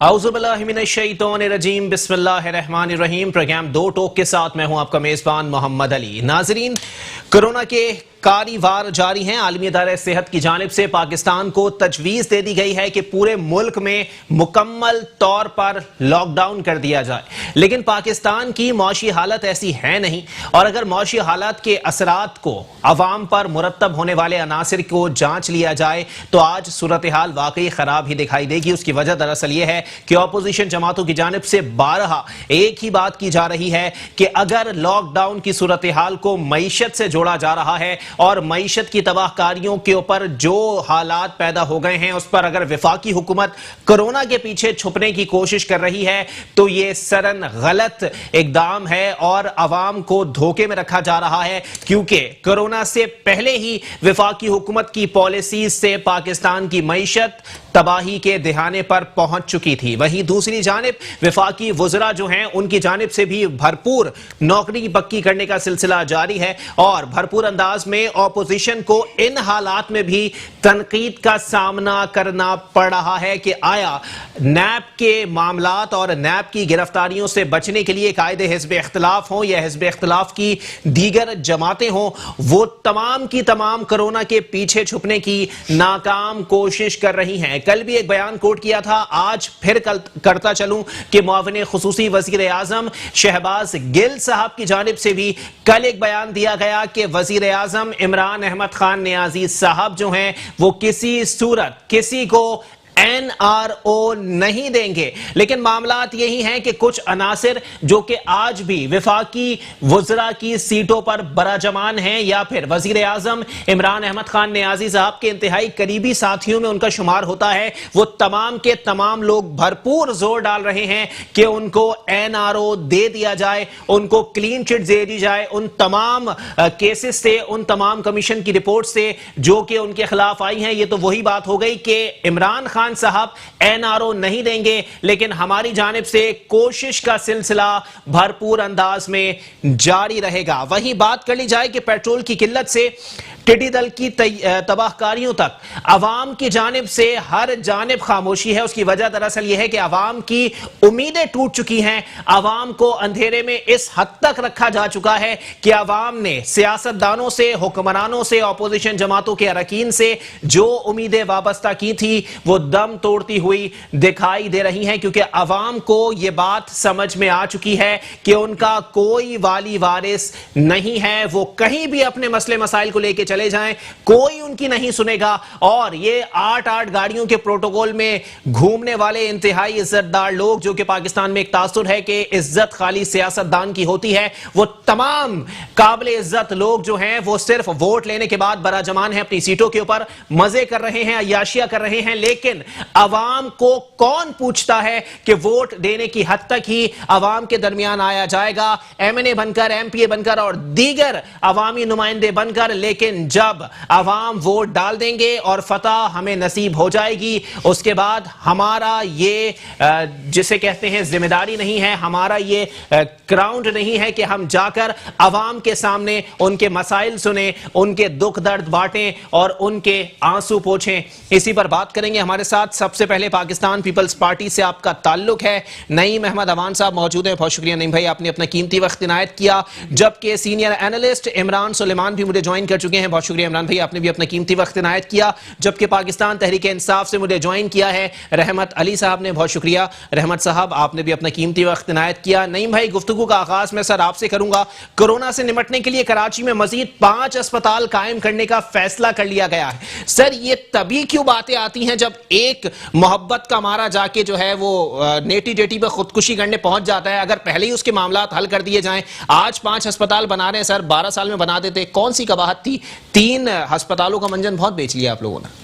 औज़ुबिल्लाहिमिनश्शैतानिर्रजीम बिस्मिल्लाहिर्रहमानिर्रहीम। प्रोग्राम दो टोक के साथ मैं हूं आपका मेजबान मोहम्मद अली। नाजरीन, कोरोना के कारी वार जारी हैं। आलमी इदारे सेहत की जानिब से पाकिस्तान को तजवीज़ दे दी गई है कि पूरे मुल्क में मुकम्मल तौर पर लॉकडाउन कर दिया जाए, लेकिन पाकिस्तान की मौशी हालत ऐसी है नहीं। और अगर मौशी हालत के असरात को अवाम पर मुरतब होने वाले अनासिर को जांच लिया जाए तो आज सूरत हाल वाकई खराब ही दिखाई देगी। उसकी वजह दरअसल यह है कि अपोजिशन जमातों की जानिब से बारहा एक ही बात की जा रही है कि अगर लॉकडाउन की सूरत हाल को मईशत से जोड़ा जा रहा है और मईशत की तबाहकारियों के ऊपर जो हालात पैदा हो गए हैं उस पर अगर वफाकी हुकूमत कोरोना के पीछे छुपने की कोशिश कर रही है तो यह सरन गलत इकदाम है और अवाम को धोखे में रखा जा रहा है, क्योंकि कोरोना से पहले ही वफाकी हुकूमत की पॉलिसी से पाकिस्तान की मईशत तबाही के दिहाने पर पहुंच चुकी थी। वहीं दूसरी जानिब वफाकी वज़रा जो हैं उनकी जानिब से भी भरपूर नौकरी पक्की करने का सिलसिला जारी है और भरपूर अंदाज में ऑपोजिशन को इन हालात में भी तनकीद का सामना करना पड़ रहा है कि आया नैब के मामलात और नैब की गिरफ्तारियों से बचने के लिए कायदे हिज़्ब इख्तिलाफ हों या हिज़्ब इख्तिलाफ की दीगर जमातें हों, वो तमाम की तमाम कोरोना के पीछे छुपने की नाकाम कोशिश कर रही हैं। कल भी एक बयान कोट किया था, आज फिर कल करता चलूं कि मुआविन खुसूसी वजीर आजम शहबाज गिल साहब की जानिब से भी कल एक बयान दिया गया कि वजीर आजम इमरान अहमद खान नियाजी साहब जो हैं वो किसी सूरत किसी को NRO नहीं देंगे। लेकिन मामलात यही हैं कि कुछ अनासिर जो कि आज भी वफाकी वज़रा की सीटों पर बराजमान हैं या फिर वजीर आजम इमरान अहमद खान नियाजी साहब के इंतहाई करीबी साथियों में उनका शुमार होता है, वो तमाम के तमाम लोग भरपूर जोर डाल रहे हैं कि उनको NRO दे दिया जाए, उनको क्लीन चिट दे दी जाए उन तमाम केसेस से, उन तमाम कमीशन की रिपोर्ट से जो कि उनके खिलाफ आई हैं। ये तो वही बात हो गई कि इमरान खान साहब NRO नहीं देंगे, लेकिन हमारी जानिब से कोशिश का सिलसिला भरपूर अंदाज में जारी रहेगा। वहीं बात कर ली जाए कि पेट्रोल की किल्लत से टिड्डी दल की तबाहकारियों तक अवाम की जानिब से हर जानिब खामोशी है। उसकी वजह दरअसल यह है कि अवाम की उम्मीदें टूट चुकी हैं। अवाम को अंधेरे में इस हद तक रखा जा चुका है कि अवाम ने सियासतदानों से, हुक्मरानों से, अपोजिशन जमातों के अरकीन से जो उम्मीदें वाबस्ता की थी वो दम तोड़ती हुई दिखाई दे रही हैं, क्योंकि अवाम को यह बात समझ में आ चुकी है कि उनका कोई वाली वारिस नहीं है। वो कहीं भी अपने मसले मसाइल को लेकर चले जाएं, कोई उनकी नहीं सुनेगा। और ये 8-8 गाड़ियों के प्रोटोकॉल में घूमने वाले इंतहाई इज्जतदार लोग, जो कि पाकिस्तान में एक तासुर है कि इज्जत खाली सियासतदान की होती है, वो तमाम काबिल इज्जत लोग जो हैं वो सिर्फ वोट लेने के बाद बराजमान हैं अपनी सीटों के ऊपर, मजे कर रहे हैं, अय्याशियां कर रहे हैं। लेकिन अवाम को कौन पूछता है कि वोट देने की हद तक ही अवाम के दरमियान आया जाएगा, MNA बनकर, MPA बनकर और दीगर अवामी नुमाइंदे बनकर। लेकिन जब अवाम वोट डाल देंगे और फतह हमें नसीब हो जाएगी, उसके बाद हमारा ये जिसे कहते हैं जिम्मेदारी नहीं है, हमारा ये ग्राउंड नहीं है कि हम जाकर अवाम के सामने उनके मसाइल सुने, उनके दुख दर्द बांटें और उनके आंसू पोंछें। इसी पर बात करेंगे। हमारे साथ सबसे पहले पाकिस्तान पीपल्स पार्टी से आपका ताल्लुक है, नईम अहमद अवान साहब मौजूद हैं। बहुत शुक्रिया नईम भाई, आपने अपना कीमती वक्त इनायत किया। जबकि सीनियर एनालिस्ट इमरान सुलेमान भी मुझे ज्वाइन कर चुके हैं। बहुत शुक्रिया इमरान भाई, आपने भी अपना कीमती वक्त इनायत किया। जबकि पाकिस्तान तहरीक इंसाफ से मुझे ज्वाइन किया है रहमत अली साहब ने। बहुत शुक्रिया रहमत साहब, आपने भी अपना कीमती वक्त इनायत किया। नईम भाई, गुफ्तगू का आगाज मैं सर आपसे करूंगा। कोरोना से निपटने के लिए कराची में मजीद 5 अस्पताल कायम करने का फैसला कर लिया गया है। सर, ये तभी क्यों बातें आती हैं जब एक मोहब्बत का मारा जाके जो है वो नेटी जेटी पे खुदकुशी करने पहुंच जाता है। अगर पहले ही उसके मामलात हल कर दिए जाएं, आज 5 अस्पताल बना रहे हैं सर, 12 साल में बना देते, कौन सी कबाहत थी? 3 अस्पतालों का मंजन बहुत बेच लिया आप लोगों ने।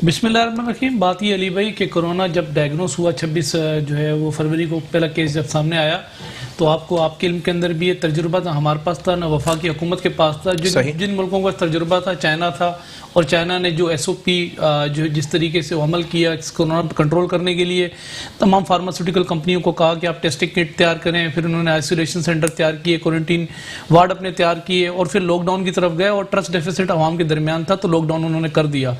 बिस्मिल्लाहिर्रहमानिर्रहीम। बात ये अली भाई कि कोरोना जब डायग्नोस हुआ 26 जो है वो फरवरी को पहला केस जब सामने आया, तो आपको आपके इल्म के अंदर भी ये तजुर्बा था, हमारे पास था, ना वफाकी हुकूमत के पास था। जिन मुल्कों का तजुर्बा था, चाइना था, और चाइना ने जो SOP जो जिस तरीके से अमल किया कोरोना कंट्रोल करने के लिए, तमाम फार्मास्यूटिकल कंपनियों को कहा कि आप टेस्टिंग किट तैयार करें, फिर उन्होंने आइसोलेशन सेंटर तैयार किए, क्वारंटीन वार्ड अपने तैयार किए और फिर लॉकडाउन की तरफ गए और ट्रस्ट डेफिसिट आवाम के दरमियान था तो लॉकडाउन उन्होंने कर दिया।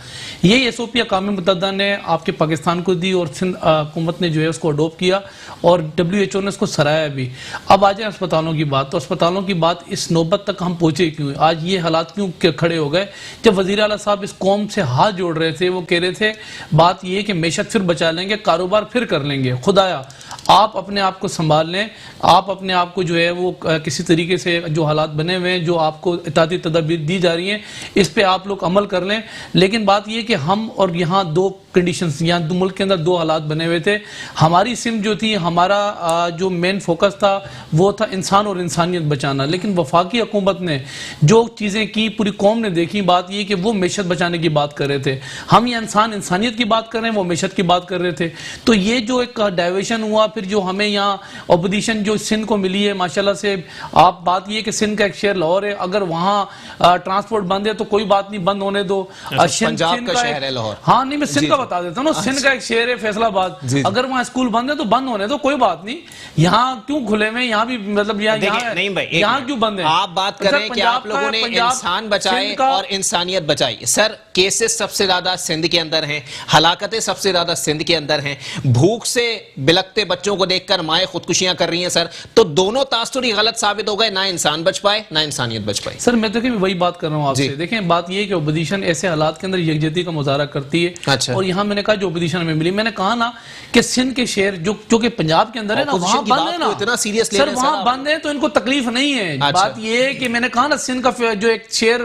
ये SOP अक़वाम मुत्तहिदा ने आपके पाकिस्तान को दी और सिंध हुकूमत ने जो है उसको अडोप्ट किया और WHO ने उसको सराहा भी। अब आ जाए अस्पतालों की बात, तो अस्पतालों की बात इस नौबत तक हम पहुंचे क्यों, आज ये हालात क्यों खड़े हो गए। जब वज़ीर आला साहब इस कौम से हाथ जोड़ रहे थे, वो कह रहे थे बात ये कि मेशत फिर बचा लेंगे, कारोबार फिर कर लेंगे, खुदाया आप अपने आप को संभाल लें, आप अपने आप को जो है वो किसी तरीके से जो हालात बने हुए हैं, जो आपको इताती तदाबीर दी जा रही हैं, इस पे आप लोग अमल कर लें। लेकिन बात ये कि हम और यहाँ दो कंडीशंस, यहाँ मुल्क के अंदर दो हालात बने हुए थे। हमारी सिम जो थी, हमारा जो मेन फोकस था वो था इंसान और इंसानियत बचाना, लेकिन वफाकी हुकूमत ने जो चीज़ें की पूरी कौम ने देखी। बात ये कि वो मेशत बचाने की बात कर रहे थे, हम ये इंसान इंसानियत की बात कर रहे हैं, वो मेशत की बात कर रहे थे। तो ये जो एक डाइवर्शन हुआ, फिर जो हमें यहाँ अपोजिशन जो सिंध को मिली है माशाल्लाह से, आप बात ये कि सिंध का एक शहर लाहौर है, अगर वहाँ ट्रांसपोर्ट बंद है तो कोई बात नहीं, बंद होने दो। पंजाब का शहर है लाहौर। हाँ नहीं, मैं सिंध का बता देता हूँ, सिंध का एक शहर है फैसलाबाद, अगर वहाँ स्कूल बंद है तो बंद होने दो, कोई बात नहीं। यहाँ क्यों खुले में, यहाँ भी मतलब यहाँ क्यों बंद है? आप बात कर रहे हैं कि आप लोगों ने इंसान बचाए और इंसानियत बचाई। सर, केसेस सबसे ज्यादा सिंध के अंदर हैं, हलाकतें सबसे ज्यादा सिंध के अंदर हैं, भूख से बिलखते बच्चों को देखकर माएं खुदकुशियां कर रही हैं। सर, तो दोनों तासुरी गलत साबित हो गए, ना इंसान बच पाए ना इंसानियत बच पाई। सर मैं देखिए वही बात कर रहा हूँ आपसे। देखें बात ये है कि ओपोजिशन ऐसे हालात के अंदर यकजहती का मुजाहरा करती है। अच्छा। और यहाँ मैंने कहा जो ओपोजिशन हमें मिली, मैंने कहा ना कि सिंध के शहर जो कि पंजाब के अंदर है ना, वहाँ बंद है ना, इतना सीरियस सर वहाँ बंद है तो इनको तकलीफ नहीं है। बात ये है कि मैंने कहा ना सिंध का जो एक शहर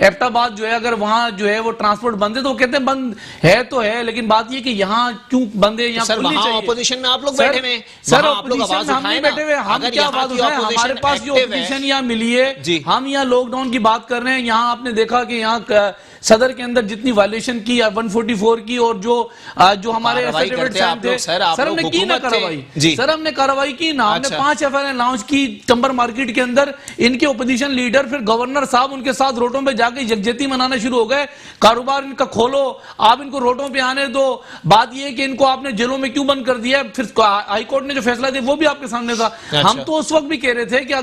एबटाबाद जो है, अगर वहाँ जो है वो ट्रांसपोर्ट बंद है तो कहते हैं बंद है तो है, लेकिन बात ये कि यहाँ क्यों बंद है, यहाँ खुलनी चाहिए। ऑपोजिशन में आप लोग बैठे हुए, सर ऑपोजिशन में हम नहीं बैठे हुए, हम क्या बात उठाएं, हमारे पास जो ऑपोजिशन यहाँ मिली है, हम यहाँ लॉकडाउन की बात कर रहे हैं। यहाँ आपने देखा कि यहाँ सदर के अंदर जितनी वायलेशन की 144 की और जो हमारे सर हमने की ना कार्रवाई, सर हमने कार्रवाई की ना, हमने 5 FIR लॉन्च की टंबर मार्केट के अंदर। इनके ओपोजिशन लीडर फिर गवर्नर साहब उनके साथ रोडों पे जाके यकजहती मनाना शुरू हो गए, कारोबार इनका खोलो, आप इनको रोडों पे आने दो। बात ये है कि इनको आपने जेलों में क्यों बंद कर दिया, फिर हाईकोर्ट ने जो फैसला दिया वो भी आपके सामने था। हम तो उस वक्त भी कह रहे थे कि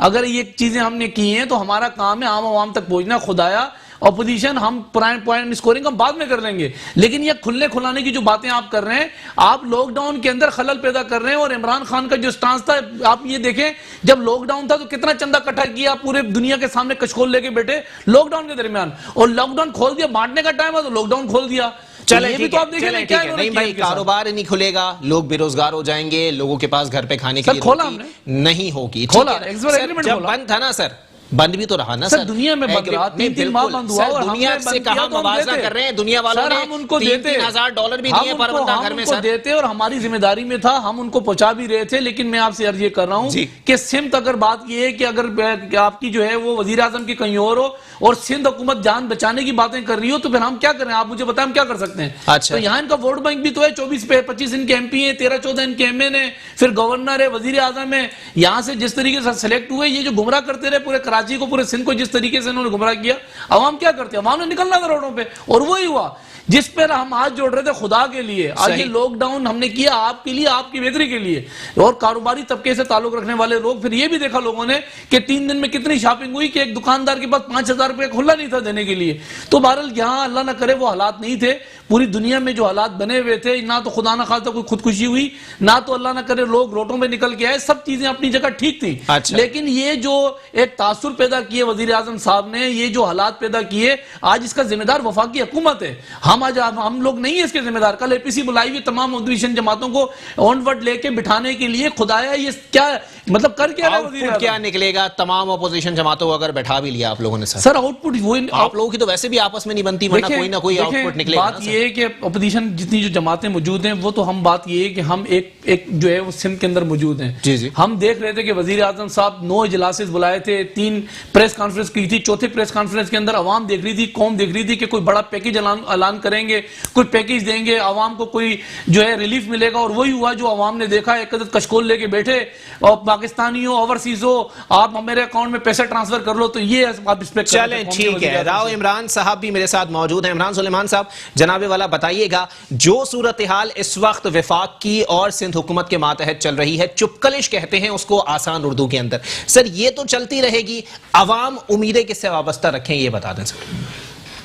अगर ये चीजें हमने की हैं तो हमारा काम है आम आवाम तक पहुंचना। खुदाया ऑपोजिशन हम पॉइंट स्कोरिंग हम बाद में कर लेंगे, लेकिन ये खुलने खुलाने की जो बातें आप कर रहे हैं, आप लॉकडाउन के अंदर खलल पैदा कर रहे हैं। और इमरान खान का जो स्टांस था, आप ये देखें, जब लॉकडाउन था तो कितना चंदा इकट्ठा किया, पूरे दुनिया के सामने कचखोल लेके बैठे लॉकडाउन के दरमियान, और लॉकडाउन खोल दिया, बांटने का टाइम है तो लॉकडाउन खोल दिया। चले भी तो आप देखिए क्या नहीं भाई, कारोबार ही नहीं खुलेगा, लोग बेरोजगार हो जाएंगे, लोगों के पास घर पे खाने के लिए खोला नहीं होगी। खोला, जब बंद था ना सर, बंद भी तो रहा ना सर, दुनिया में बंद रहा, 3 माह बंद हुआ, और दुनिया से कहा मुआवजा कर रहे हैं, दुनिया वालों ने हम उनको देते, $3,000 भी दिए पर बंदा घर में सर देते, और हमारी जिम्मेदारी में था, हम उनको पहुंचा भी रहे थे। लेकिन मैं आपसे अर्ज ये कर रहा हूं कि सिंध, अगर बात ये है कि अगर आपकी जो है वो वजीर आजम की कहीं और हो और सिंध हुकूमत जान बचाने की बातें कर रही हो, तो फिर हम क्या करें, आप मुझे बताएं हम क्या कर सकते हैं। अच्छा। तो यहाँ इनका वोट बैंक भी तो है, 24-25 इनके MP है, 13-14 इनके MN है, फिर गवर्नर है, वजीर आजम है। यहाँ से जिस तरीके से सिलेक्ट हुए, ये जो गुमराह करते रहे पूरे कराची को, पूरे सिंध को जिस तरीके से उन्होंने गुमराह किया, अवाम क्या करते हैं, अवाम ने निकलना था रोडों पे, और वही हुआ जिस पर हम हाथ जोड़ रहे थे खुदा के लिए। आज ये लॉकडाउन हमने किया आपके लिए, आपकी बेहतरी के लिए, और कारोबारी तबके से ताल्लुक रखने वाले लोग, फिर ये भी देखा लोगों ने कि 3 दिन में कितनी शॉपिंग हुई कि एक दुकानदार के पास 5,000 रुपए खुला नहीं था देने के लिए। तो बहरहाल यहाँ अल्लाह ना करे वो हालात नहीं थे, पूरी दुनिया में जो हालात बने हुए थे, ना तो खुदा ना खास्ता कोई खुदकुशी हुई, ना तो अल्लाह ना करे लोग रोडों में निकल के आए, सब चीजें अपनी जगह ठीक थी। अच्छा। लेकिन ये जो एक तासुर पैदा किए वजीर आजम साहब ने, ये जो हालात पैदा किए, आज इसका जिम्मेदार वफाकी हुकूमत है। हम लोग नहीं है इसके जिम्मेदार। कल APC बुलाई हुई तमाम ओपोजिशन जमातों को ऑनवर्ड लेके बिठाने के लिए। खुदाया ये क्या मतलब कर क्या आउटपुट क्या निकलेगा तमाम ऑपोजिशन जमातों को अगर बैठा भी लिया आप लोगों ने सर आउटपुट वो आप लोगों की तो वैसे भी आपस में नहीं बनती, वरना कोई ना कोई आउटपुट निकलेगा। बात ये है कि ऑपोजिशन जितनी जो जमातें मौजूद हैं, वो तो हम बात ये है कि हम एक जो है वो सिंध के अंदर मौजूद हैं। जी जी। हम देख रहे थे कि वजीर आजम साहब 9 इजलासेस बुलाए थे, 3 प्रेस कॉन्फ्रेंस की थी, चौथे प्रेस कॉन्फ्रेंस के अंदर अवाम देख रही थी, कौम देख रही थी कि कोई बड़ा पैकेज ऐलान करेंगे, कोई पैकेज देंगे, अवाम को कोई जो है रिलीफ मिलेगा, और वही हुआ जो अवाम ने देखा। एक कश्कोल लेके बैठे और पाकिस्तानी हो, ओवरसीज हो, आप मेरे अकाउंट में पैसे ट्रांसफर कर लो, तो ये आप इस पे चलें, ठीक है। राव इमरान साहब भी मेरे साथ मौजूद हैं। इमरान सुलेमान साहब, जनाबे वाला बताइएगा, जो सूरत हाल इस वक्त वफाक की और सिंध हुकूमत के मातहत चल रही है, चुपकलिश कहते हैं उसको आसान उर्दू के अंदर, सर ये तो चलती रहेगी, अवाम उम्मीदें किससे वाबस्ता रखें, ये बता दें सर।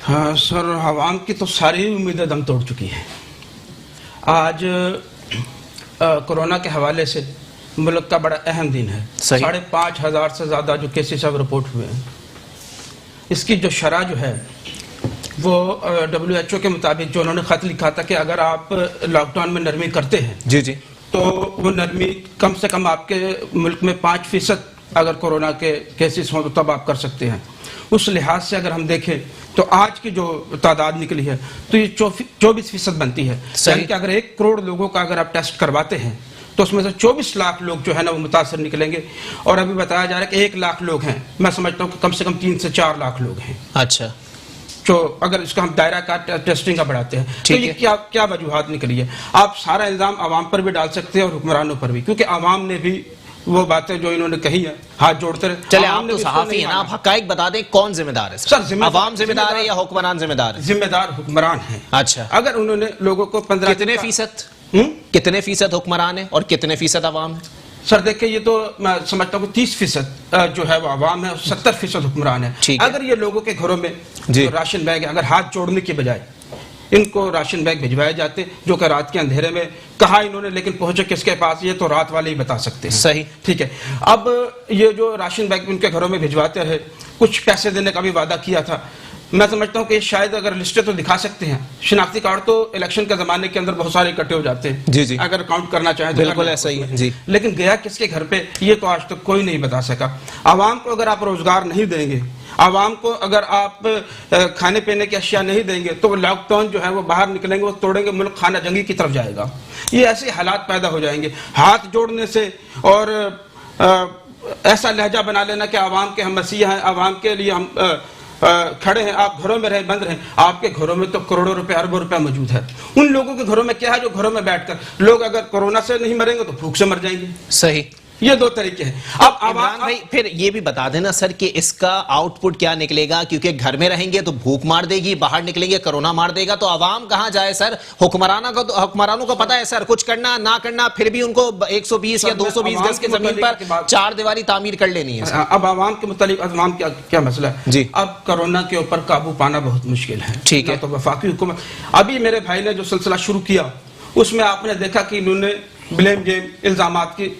हाँ सर, अवाम की तो सारी उम्मीदें दम तोड़ चुकी हैं। आज कोरोना के हवाले से मुल्क का बड़ा अहम दिन है। 5,500 से ज़्यादा जो केसेस अब रिपोर्ट हुए हैं, इसकी जो शरह जो है वो WHO के मुताबिक जो उन्होंने ख़त लिखा था कि अगर आप लॉकडाउन में नरमी करते हैं जी जी, तो वो नरमी कम से कम आपके मुल्क में 5% अगर कोरोना के केसेस हों तो तब आप कर सकते हैं। उस लिहाज से अगर हम देखें तो आज की जो तादाद निकली है तो ये 24% बनती है। यानी कि अगर 1 करोड़ लोगों का अगर आप टेस्ट करवाते हैं तो उसमें से 24 लाख लोग जो है ना वो मुतासर निकलेंगे। और अभी बताया जा रहा है कि 1 लाख लोग हैं, मैं समझता हूँ कि कम से कम 3 से 4 लाख लोग हैं। अच्छा, जो अगर इसका हम दायरा का टेस्टिंग का बढ़ाते हैं तो ये क्या वजूहात निकली है। आप सारा इल्जाम आवाम पर भी डाल सकते हैं और हुक्मरानों पर भी, क्योंकि आवाम ने भी वो बातें जो इन्होंने कही है हाथ जोड़ते रहे। चले, आप तो सहाफी हैं, आप हकाइक बता दें, कौन जिम्मेदार है सर? आवाम जिम्मेदार है या हुक्मरान जिम्मेदार है? जिम्मेदार हुक्मरान है। अच्छा, अगर उन्होंने लोगों को 15 कितने फीसद हुक्मरान है और कितने फीसद आवाम है? सर देखिए, ये तो मैं समझता हूँ 30% जो है वो आवाम है और 70% हुक्मरान है। अगर ये लोगों के घरों में जो राशन बैग है, अगर हाथ जोड़ने के बजाय इनको राशन बैग भिजवाए जाते, जो कि रात के अंधेरे में कहा इन्होंने, लेकिन पहुंचे किसके पास ये तो रात वाले ही बता सकते हैं। सही, ठीक है। अब ये जो राशन बैग उनके घरों में भिजवाते रहे, कुछ पैसे देने का भी वादा किया था। मैं समझता हूँ कि शायद अगर लिस्टें तो दिखा सकते हैं, शिनाख्ती कार्ड तो इलेक्शन के जमाने के अंदर बहुत सारे इकट्ठे हो जाते हैं जी जी, अगर काउंट करना चाहे तो बिल्कुल ऐसा ही है जी। लेकिन गया किसके घर पे ये तो आज तक कोई नहीं बता सका। आवाम को अगर आप रोजगार नहीं देंगे, आवाम को अगर आप खाने पीने की अशिया नहीं देंगे, तो वो लॉकडाउन जो है वो बाहर निकलेंगे, वो तोड़ेंगे, मुल्क खाना जंगी की तरफ जाएगा। ये ऐसे हालात पैदा हो जाएंगे। हाथ जोड़ने से और ऐसा लहजा बना लेना कि आवाम के हम मसीहा हैं, आवाम के लिए हम खड़े हैं, आप घरों में रहे, बंद रहे। आपके घरों में तो करोड़ों रुपए, अरबों रुपया मौजूद है। उन लोगों के घरों में क्या है जो घरों में बैठकर लोग अगर कोरोना से नहीं मरेंगे तो भूख से मर जाएंगे। सही, ये 2 तरीके हैं। अब इमरान भाई फिर ये भी बता देना सर कि इसका आउटपुट क्या निकलेगा, क्योंकि घर में रहेंगे तो भूख मार देगी, बाहर निकलेंगे कोरोना मार देगा, तो आवाम कहां जाए सर? हुक्मरानों को पता है सर, कुछ करना ना करना, फिर भी उनको 120 या 220 गज की जमीन पर 4 दीवारी तामीर कर लेनी है। अब आवाम के मुतालिक आवाम क्या मसला है जी? अब कोरोना के ऊपर काबू पाना बहुत मुश्किल है। ठीक है, तो वफाकी हुकूमत, अभी मेरे भाई ने जो सिलसिला शुरू किया उसमें आपने देखा कि इन्होंने ब्लेम गेम, इल्जामात की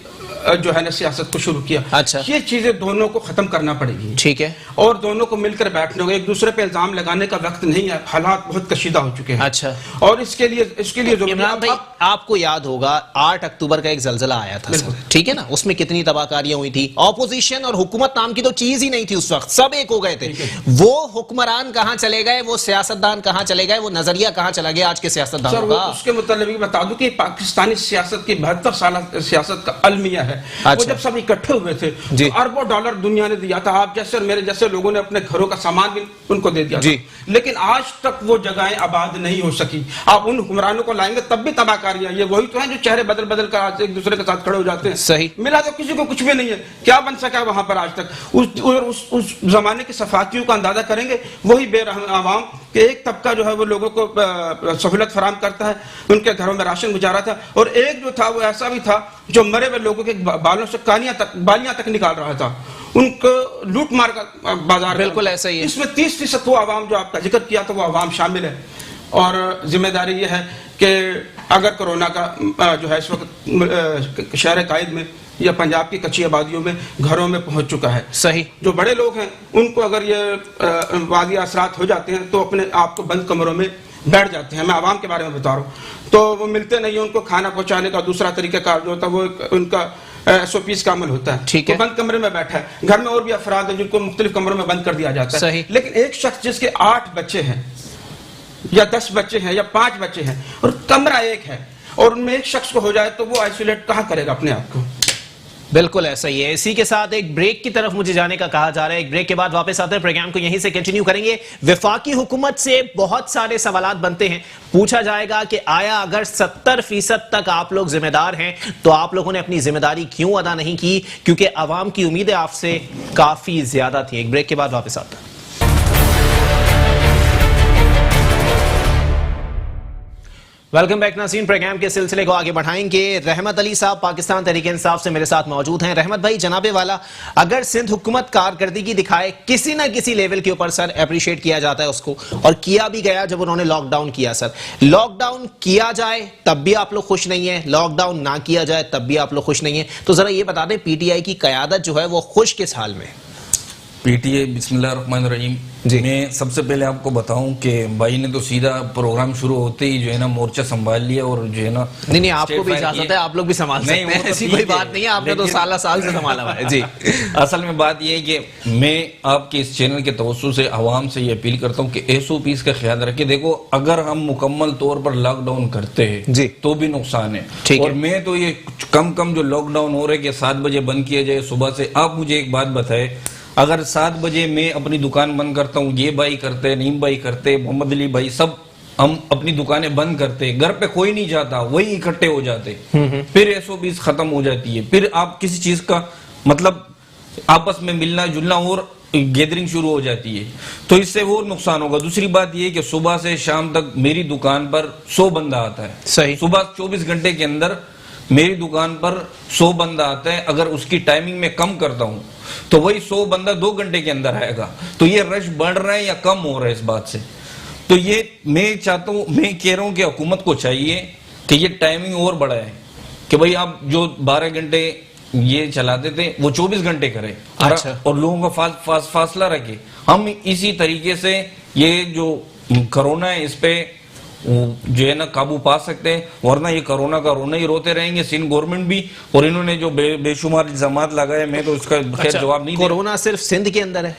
जो है ना सियासत को शुरू किया। अच्छा, ये चीजें दोनों को खत्म करना पड़ेगी। ठीक है, और दोनों को मिलकर बैठने होगा। एक दूसरे पे इल्जाम लगाने का वक्त नहीं है, हालात बहुत कशीदा हो चुके हैं। अच्छा, और इसके लिए इमरान भाई आपको याद होगा 8 अक्टूबर का एक जलजला आया था सर, ठीक है ना, उसमें कितनी तबाहकारियां हुई थी। ऑपोजिशन और हुकूमत नाम की तो चीज ही नहीं थी उस वक्त, सब एक हो गए थे। वो हुक्मरान कहां चले गए, वो सियासतदान कहां चले गए, वो नजरिया कहां चला गया आज के सियासतदानों का? उसके मुताबिक बता दूं कि पाकिस्तानी सियासत की 72 साल सियासत का अलमिया है। वो जब सब इकट्ठे हुए थे तो अरबों डॉलर दुनिया ने दिया था, आप जैसे और मेरे जैसे लोगों ने अपने घरों का सामान भी उनको दे दिया था। लेकिन आज तक वो जगहें आबाद नहीं हो सकी। आप उन हुक्मरानों को लाएंगे तब भी तबाहकारियां, ये वही तो हैं जो चेहरे बदल बदल कर आज एक दूसरे के साथ खड़े हो जाते हैं। सही, मिला तो किसी को कुछ भी नहीं है, क्या बन सका वहां पर आज तक। उस जमाने के सफाकियों का अंदाजा करेंगे, वही बेरहम आवाम के एक तबका जो है वो लोगों को सहूलत फराम करता है, उनके घरों में राशन गुजारा था। और एक जो था वो ऐसा भी था जो मरे हुए लोगों के बालों से बालियां तक निकाल रहा था, उनको लूट मार का बाजार। बिल्कुल ऐसा ही है। इसमें 30% वो आवाम जो आपका जिक्र किया था वो आवाम शामिल है। और जिम्मेदारी ये है कि अगर कोरोना का जो है इस वक्त शहर कायद में या पंजाब की कच्ची आबादियों में घरों में पहुंच चुका है। सही, जो बड़े लोग हैं उनको अगर ये वादी असरात हो जाते हैं तो अपने आप को बंद कमरों में बैठ जाते हैं। मैं आवाम के बारे में बता रहा हूँ, तो वो मिलते नहीं है। उनको खाना पहुंचाने का दूसरा तरीकाकार जो होता है वो उनका SOPs का अमल होता है। ठीक है, बंद कमरे में बैठा है, घर में और भी अफराद हैं जिनको मुख्तलिफ कमरों में बंद कर दिया जाता है। लेकिन एक शख्स जिसके 8 बच्चे हैं या 10 बच्चे हैं या 5 बच्चे हैं और कमरा एक है और उनमें एक शख्स को हो जाए तो वो आइसोलेट कहाँ करेगा अपने आप को? बिल्कुल ऐसा ही है। इसी के साथ एक ब्रेक की तरफ मुझे जाने का कहा जा रहा है। एक ब्रेक के बाद वापस आते हैं, प्रोग्राम को यहीं से कंटिन्यू करेंगे। वफाकी हुकूमत से बहुत सारे सवालात बनते हैं। पूछा जाएगा कि आया अगर 70% तक आप लोग जिम्मेदार हैं तो आप लोगों ने अपनी जिम्मेदारी क्यों अदा नहीं की, क्योंकि अवाम की उम्मीदें आपसे काफी ज्यादा थी। एक ब्रेक के बाद वापस आता है। वेलकम बैक नाज़रीन, प्रोग्राम के सिलसिले को आगे बढ़ाएंगे। रहमत अली साहब पाकिस्तान तहरीक-ए-इंसाफ से मेरे साथ मौजूद हैं। रहमत भाई, जनाबे वाला, अगर सिंध हुकूमत कारकर्दगी दिखाए किसी ना किसी लेवल के ऊपर, सर अप्रिशिएट किया जाता है उसको, और किया भी गया जब उन्होंने लॉकडाउन किया। सर लॉकडाउन किया जाए तब भी आप लोग खुश नहीं है, लॉकडाउन ना किया जाए तब भी आप लोग खुश नहीं है, तो जरा ये बता दें पीटीआई की कयादत जो है वो खुश किस हाल में? पीटीआई बिस्मिल्लाहिर्रहमानिर्रहीम। मैं सबसे पहले आपको बताऊं कि भाई ने तो सीधा प्रोग्राम शुरू होते ही जो है ना मोर्चा संभाल लिया, और जो है ना नहीं आपको भी इजाजत है, आप लोग भी संभाल सकते हैं, ऐसी कोई बात नहीं है, आपने तो साल से संभाला हुआ है जी। असल में बात यह है कि मैं आपके इस चैनल के तवज्जो से आवाम से ये अपील करता हूँ कि SOPs का ख्याल रखें। देखो, अगर हम मुकम्मल तौर पर लॉकडाउन करते हैं तो भी नुकसान है, और मैं तो ये कम जो लॉकडाउन हो रहे कि 7 बजे बंद किया जाए सुबह से। आप मुझे एक बात बताए, अगर 7 बजे मैं अपनी दुकान बंद करता हूँ, ये भाई करते, नईम भाई करते, मोहम्मद अली भाई, सब हम अपनी दुकानें बंद करते, घर पे कोई नहीं जाता, वही इकट्ठे हो जाते, फिर SOPs खत्म हो जाती है, फिर आप किसी चीज का मतलब आपस में मिलना जुलना और गैदरिंग शुरू हो जाती है, तो इससे और नुकसान होगा। दूसरी बात यह कि सुबह से शाम तक मेरी दुकान पर 100 बंदा आता है। सही। सुबह 24 घंटे के अंदर मेरी दुकान पर 100 बंदा आता है। अगर उसकी टाइमिंग में कम करता हूं तो वही 100 बंदा 2 घंटे के अंदर आएगा। तो ये रश बढ़ रहा है या कम हो रहा है, इस बात से तो ये मैं चाहता हूं, मैं कह रहा हूं कि हुकूमत को चाहिए कि ये टाइमिंग और बढ़ाए, कि भाई आप जो 12 घंटे ये चलाते थे वो 24 घंटे करें। अच्छा। और लोगों का फासला रखे। हम इसी तरीके से ये जो कोरोना है इस पे जो है ना काबू पा सकते हैं, वरना ये कोरोना का रोना ही रोते रहेंगे सिंध गवर्नमेंट भी। और इन्होंने जो बेशुमार इल्जामात लगाए, मैं तो इसका खैर जवाब नहीं। कोरोना सिर्फ सिंध के अंदर है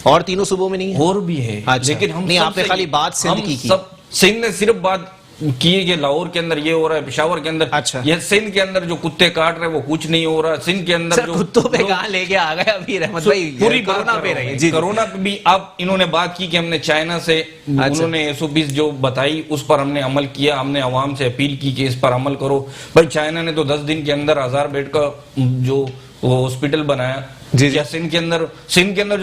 और तीनों सूबों में नहीं है? और भी है। अच्छा। लेकिन हम नहीं, आपने खाली बात सिंध की सब सिंध ने सिर्फ बात की कि लाहौर के अंदर ये हो रहा है, पेशावर के अंदर। अच्छा। ये सिंध के अंदर जो कुत्ते काट रहे हैं वो कुछ नहीं हो रहा। सिंध के अंदर जो कुत्तों पे कहां लेके आ गए अभी रहमत भाई, पूरी कोरोना पे रही है। कोरोना पे भी आप इन्होंने बात की कि हमने चाइना से उन्होंने SOPs जो बताई उस पर हमने अमल किया। हमने अवाम से अपील की कि इस पर अमल करो। भाई चाइना ने तो 10 दिन के अंदर 1000 बेड का जो हॉस्पिटल बनाया। क्या सिंध के अंदर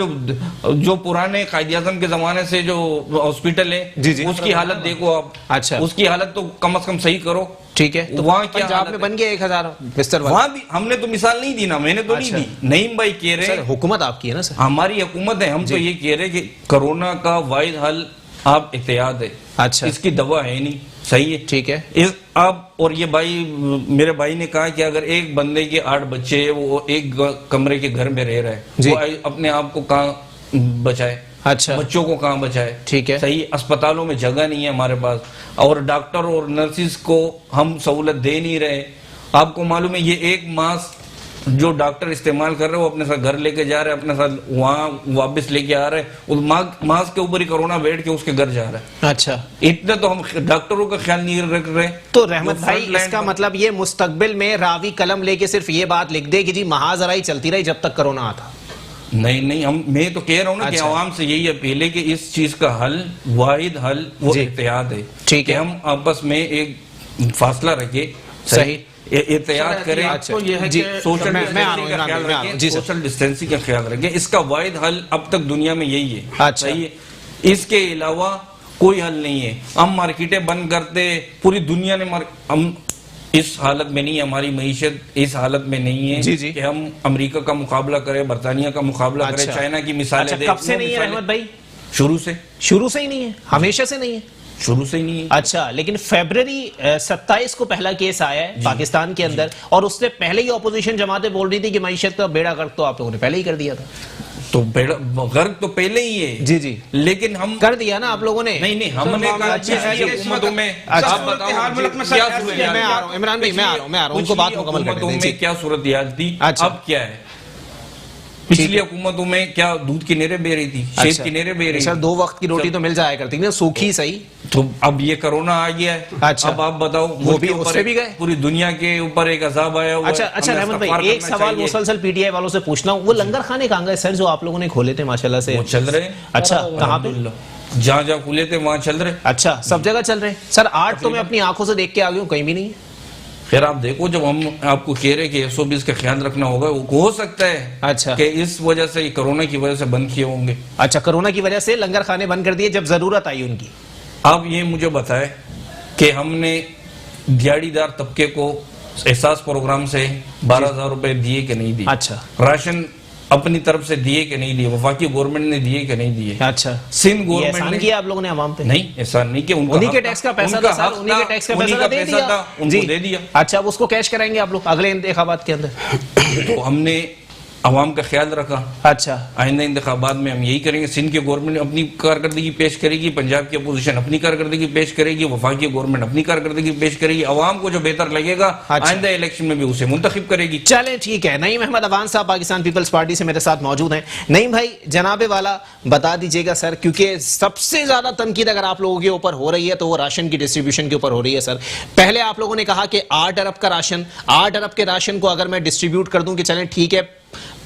जो पुराने कायद-ए-आज़म के जमाने से जो हॉस्पिटल है उसकी हालत देखो आप। अच्छा। उसकी हालत तो कम से कम सही करो। ठीक है, तो वहाँ क्या पंजाब में बन गया 1000 बिस्तर वाला। वहाँ भी हमने तो मिसाल नहीं दी ना, मैंने तो नहीं दी। नईम भाई कह रहे हैं हुकूमत आपकी है ना सर? हमारी हुकूमत है। हम तो ये कह रहे हैं कि कोरोना का वाहिद हल आप एहतियात है। अच्छा। इसकी दवा है नहीं। सही है, ठीक है। इस आप और ये भाई मेरे भाई ने कहा कि अगर एक बंदे के 8 बच्चे हैं, वो एक कमरे के घर में रह रहा है, वो अपने आप को कहाँ बचाए? अच्छा। बच्चों को कहाँ बचाए? ठीक है। सही। अस्पतालों में जगह नहीं है हमारे पास, और डॉक्टर और नर्सिस को हम सहूलत दे नहीं रहे। आपको मालूम है ये एक मास्क जो डॉक्टर इस्तेमाल कर रहे हैं वो अपने साथ घर लेके जा रहे हैं, अपने साथ वहां वापस लेके आ रहे हैं, उस मास्क के ऊपर ही कोरोना बैठ के उसके घर जा रहा है। अच्छा। इतना तो हम डॉक्टरों का ख्याल नहीं रख रहे। तो रहमत भाई, इसका मतलब ये मुस्तकबिल में रावी कलम लेके सिर्फ ये बात लिख दे कि जी महाजराई चलती रही जब तक कोरोना आता? नहीं, मैं तो कह रहा हूँ ना कि आवाम से यही अपील है कि इस चीज का हल, वाहिद हल वो एहतियात है। ठीक है, हम आपस में एक फासला रखे, सही एहतियात करें। तो ये है कि सोशल डिस्टेंसिंग का ख्याल रखें। इसका वाहिद हल अब तक दुनिया में यही है। अच्छा। सही है, इसके अलावा कोई हल नहीं है। हम मार्केटें बंद करते, पूरी दुनिया ने हम इस हालत में नहीं है, हमारी मईशत इस हालत में नहीं है कि हम अमेरिका का मुकाबला करें, बरतानिया का मुकाबला करें, चाइना की मिसालें दें। कब से नहीं है रहमत भाई? शुरू से ही नहीं है, हमेशा से नहीं है, शुरू से ही नहीं है। अच्छा, लेकिन फरवरी 27 को पहला केस आया है पाकिस्तान के अंदर, और उससे पहले ही ऑपोजिशन जमातें बोल रही थी कि मईशत का बेड़ा गर्क तो आप लोगों ने पहले ही कर दिया था। तो गर्क तो पहले ही है। जी, लेकिन हम कर दिया ना आप लोगों ने? नहीं, हमने कहा हुकूमतों में आप बताओ क्या सूरत, मैं आ रहा हूं इमरान भाई, मैं आ रहा हूं उनको बात मुकम्मल करने दें। क्या सूरत थी, अब क्या है? पिछली हुकूमतों में क्या दूध की नेरें बह रही थी, शेष की नेरें बह रही थी। सर 2 वक्त की रोटी तो मिल जाया करती थी ना, सूखी सही। तो अब ये कोरोना आ गया है। अच्छा। अब आप बताओ, वो भी उससे भी गए, पूरी दुनिया के ऊपर एक अजाब आया हुआ है। अच्छा रहमत भाई, एक सवाल मुसलसल पीटीआई वालों से पूछना हूं, वो लंगर खाने कहां गए सर जो आप लोगों ने खोले थे माशाल्लाह से? वो चल रहे। अच्छा, कहां पे? जहां खुले थे वहां चल रहे। अच्छा, सब जगह चल रहे हैं सर। 8 तो मैं अपनी आंखों से देख के आ गया हूं, कहीं भी नहीं है। फिर आप देखो, जब हम आपको कह रहे कि 120 का ख्याल रखना होगा, वो हो सकता है अच्छा कि इस वजह से, कोरोना की वजह से बंद किए होंगे। अच्छा, कोरोना की वजह से लंगर खाने बंद कर दिए जब जरूरत आई उनकी। आप ये मुझे बताएं कि हमने दिहाड़ीदार तबके को एहसास प्रोग्राम से 12,000 रुपए दिए कि नहीं दिए? अच्छा। राशन अपनी तरफ से दिए कि नहीं दिए? वफाकी गवर्नमेंट ने दिए कि नहीं दिए? अच्छा। सिंध गवर्नमेंट ने किया आप लोगों ने आवाम पे? नहीं, ऐसा नहीं कि उन्हीं के टैक्स का पैसा था सर, उन्हीं के टैक्स का पैसा दे दिया, उनको दे दिया। अच्छा, अब उसको कैश कराएंगे आप लोग अगले इंतखाबात के अंदर? तो हमने अवाम का ख्याल रखा। अच्छा, आइंदा इंतखाबात में हम यही करेंगे। सिंध की गवर्नमेंट अपनी कारकर्दगी पेश करेगी, पंजाब की अपोजिशन अपनी कारकर्दगी पेश करेगी, वफाकी गवर्नमेंट अपनी कारकर्दगी पेश करेगी। अवाम को जो बेहतर लगेगा आइंदा इलेक्शन में भी उसे मुंतखब करेगी। चलें, ठीक है। नईम अहमद अवान साहब पाकिस्तान पीपल्स पार्टी से मेरे साथ मौजूद हैं। नईम भाई, जनाबे वाला बता दीजिएगा सर, क्योंकि सबसे ज्यादा तनकीद अगर आप लोगों के ऊपर हो रही है तो वो राशन की डिस्ट्रीब्यूशन के ऊपर हो रही है सर। पहले आप लोगों ने कहा कि 8 अरब का राशन, 8 अरब के राशन को अगर मैं डिस्ट्रीब्यूट कर दूं कि चलें ठीक है,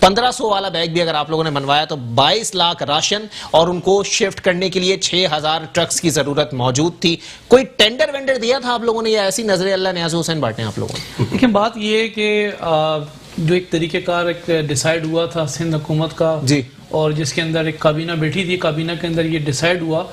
1500 वाला बैग भी अगर आप लोगों ने बनवाया तो 22 लाख राशन, और उनको शिफ्ट करने के लिए 6000 ट्रक्स की जरूरत मौजूद थी। कोई टेंडर वेंडर दिया था आप लोगों ने या ऐसी नजर अल्लाह न्याज़ हुसैन बांटे आप लोगों ने? देखिए, बात ये है कि जो एक तरीकेकार एक डिसाइड हुआ था सिंध हुकूमत का जी, और जिसके अंदर एक काबीना बैठी थी, काबीना के अंदर ये डिसाइड हुआ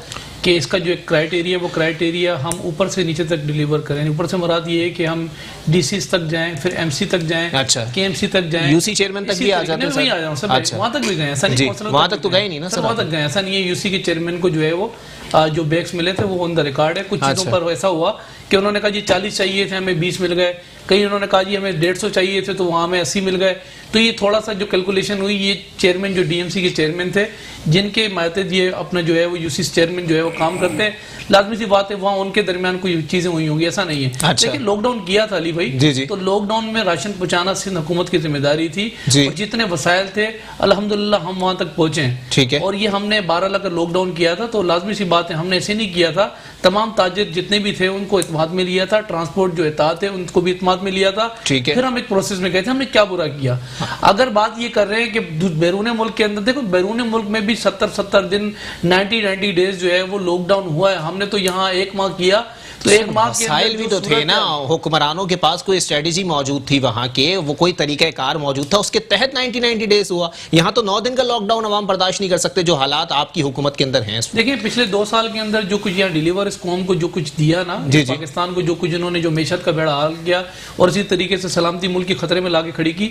कि इसका जो एक क्राइटेरिया, वो क्राइटेरिया हम ऊपर से नीचे तक डिलीवर करें। ऊपर से मुराद ये है कि हम डीसीज तक जाएं, फिर एमसी तक जाएं, अच्छा, केएमसी तक जाएं, यूसी चेयरमैन तक भी आ जाते हैं सर? आ जाऊं सर, अच्छा, वहां तक भी गए, ऐसा नहीं वहां तक तो गए नहीं ना सर? वहां तक गए, ऐसा नहीं है। यूसी के चेयरमैन को जो है वो जो बैग्स मिले थे वो ऑन द रिकॉर्ड है। कुछ चीजों पर ऐसा हुआ कि उन्होंने कहा जी 40 चाहिए थे, हमें 20 मिल गए। कहीं उन्होंने कहा जी हमें 150 चाहिए थे तो वहां हमें 80 मिल गए। तो ये थोड़ा सा जो कैलकुलेशन हुई, ये चेयरमैन जो डीएमसी के चेयरमैन थे, जिनके मातहत ये अपना जो है वो यूसी चेयरमैन जो है वो काम करते हैं, लाजमी सी बात है वहाँ उनके दरमियान कोई चीजें हुई होंगी, ऐसा नहीं है। अच्छा। लेकिन लॉकडाउन किया था अली भाई जी। तो लॉकडाउन में राशन पहुंचाना सिंध हुकूमत की जिम्मेदारी थी, और जितने वसाइल थे अल्हम्दुलिल्लाह हम वहां तक पहुंचे। ठीक है। और ये हमने 12 लाख लॉकडाउन किया था, तो लाजमी सी बात है हमने ऐसे नहीं किया था। तमाम ताजिर जितने भी थे उनको इत्माद में लिया था, ट्रांसपोर्ट जो एहतियात है उनको भी इत्माद में लिया था। ठीक है। फिर हम एक प्रोसेस में गए थे, हमने क्या बुरा किया। अगर बात ये कर रहे हैं कि बैरून मुल्क के अंदर, देखो बैरून मुल्क में भी 70 दिन 90 डेज जो है वो लॉकडाउन हुआ है। हमने तो यहाँ 1 माह किया, तो 1 माह के मसाइल भी तो थे ना, हुक्मरानों के पास कोई स्ट्रेटेजी मौजूद थी वहां के, वो कोई तरीका कार मौजूद था, उसके तहत 90 डेज हुआ। यहाँ तो 9 दिन का लॉकडाउन अवाम बर्दाश्त नहीं कर सकते, जो हालात आपकी हुकूमत के अंदर हैं। देखिए, पिछले 2 साल के अंदर जो कुछ यहाँ डिलीवर इस कौम को जो कुछ दिया ना, पाकिस्तान को जो कुछ इन्होंने जो मेशत का बेड़ा हाल किया और इसी तरीके से सलामती मुल्क की खतरे में लाके खड़ी की।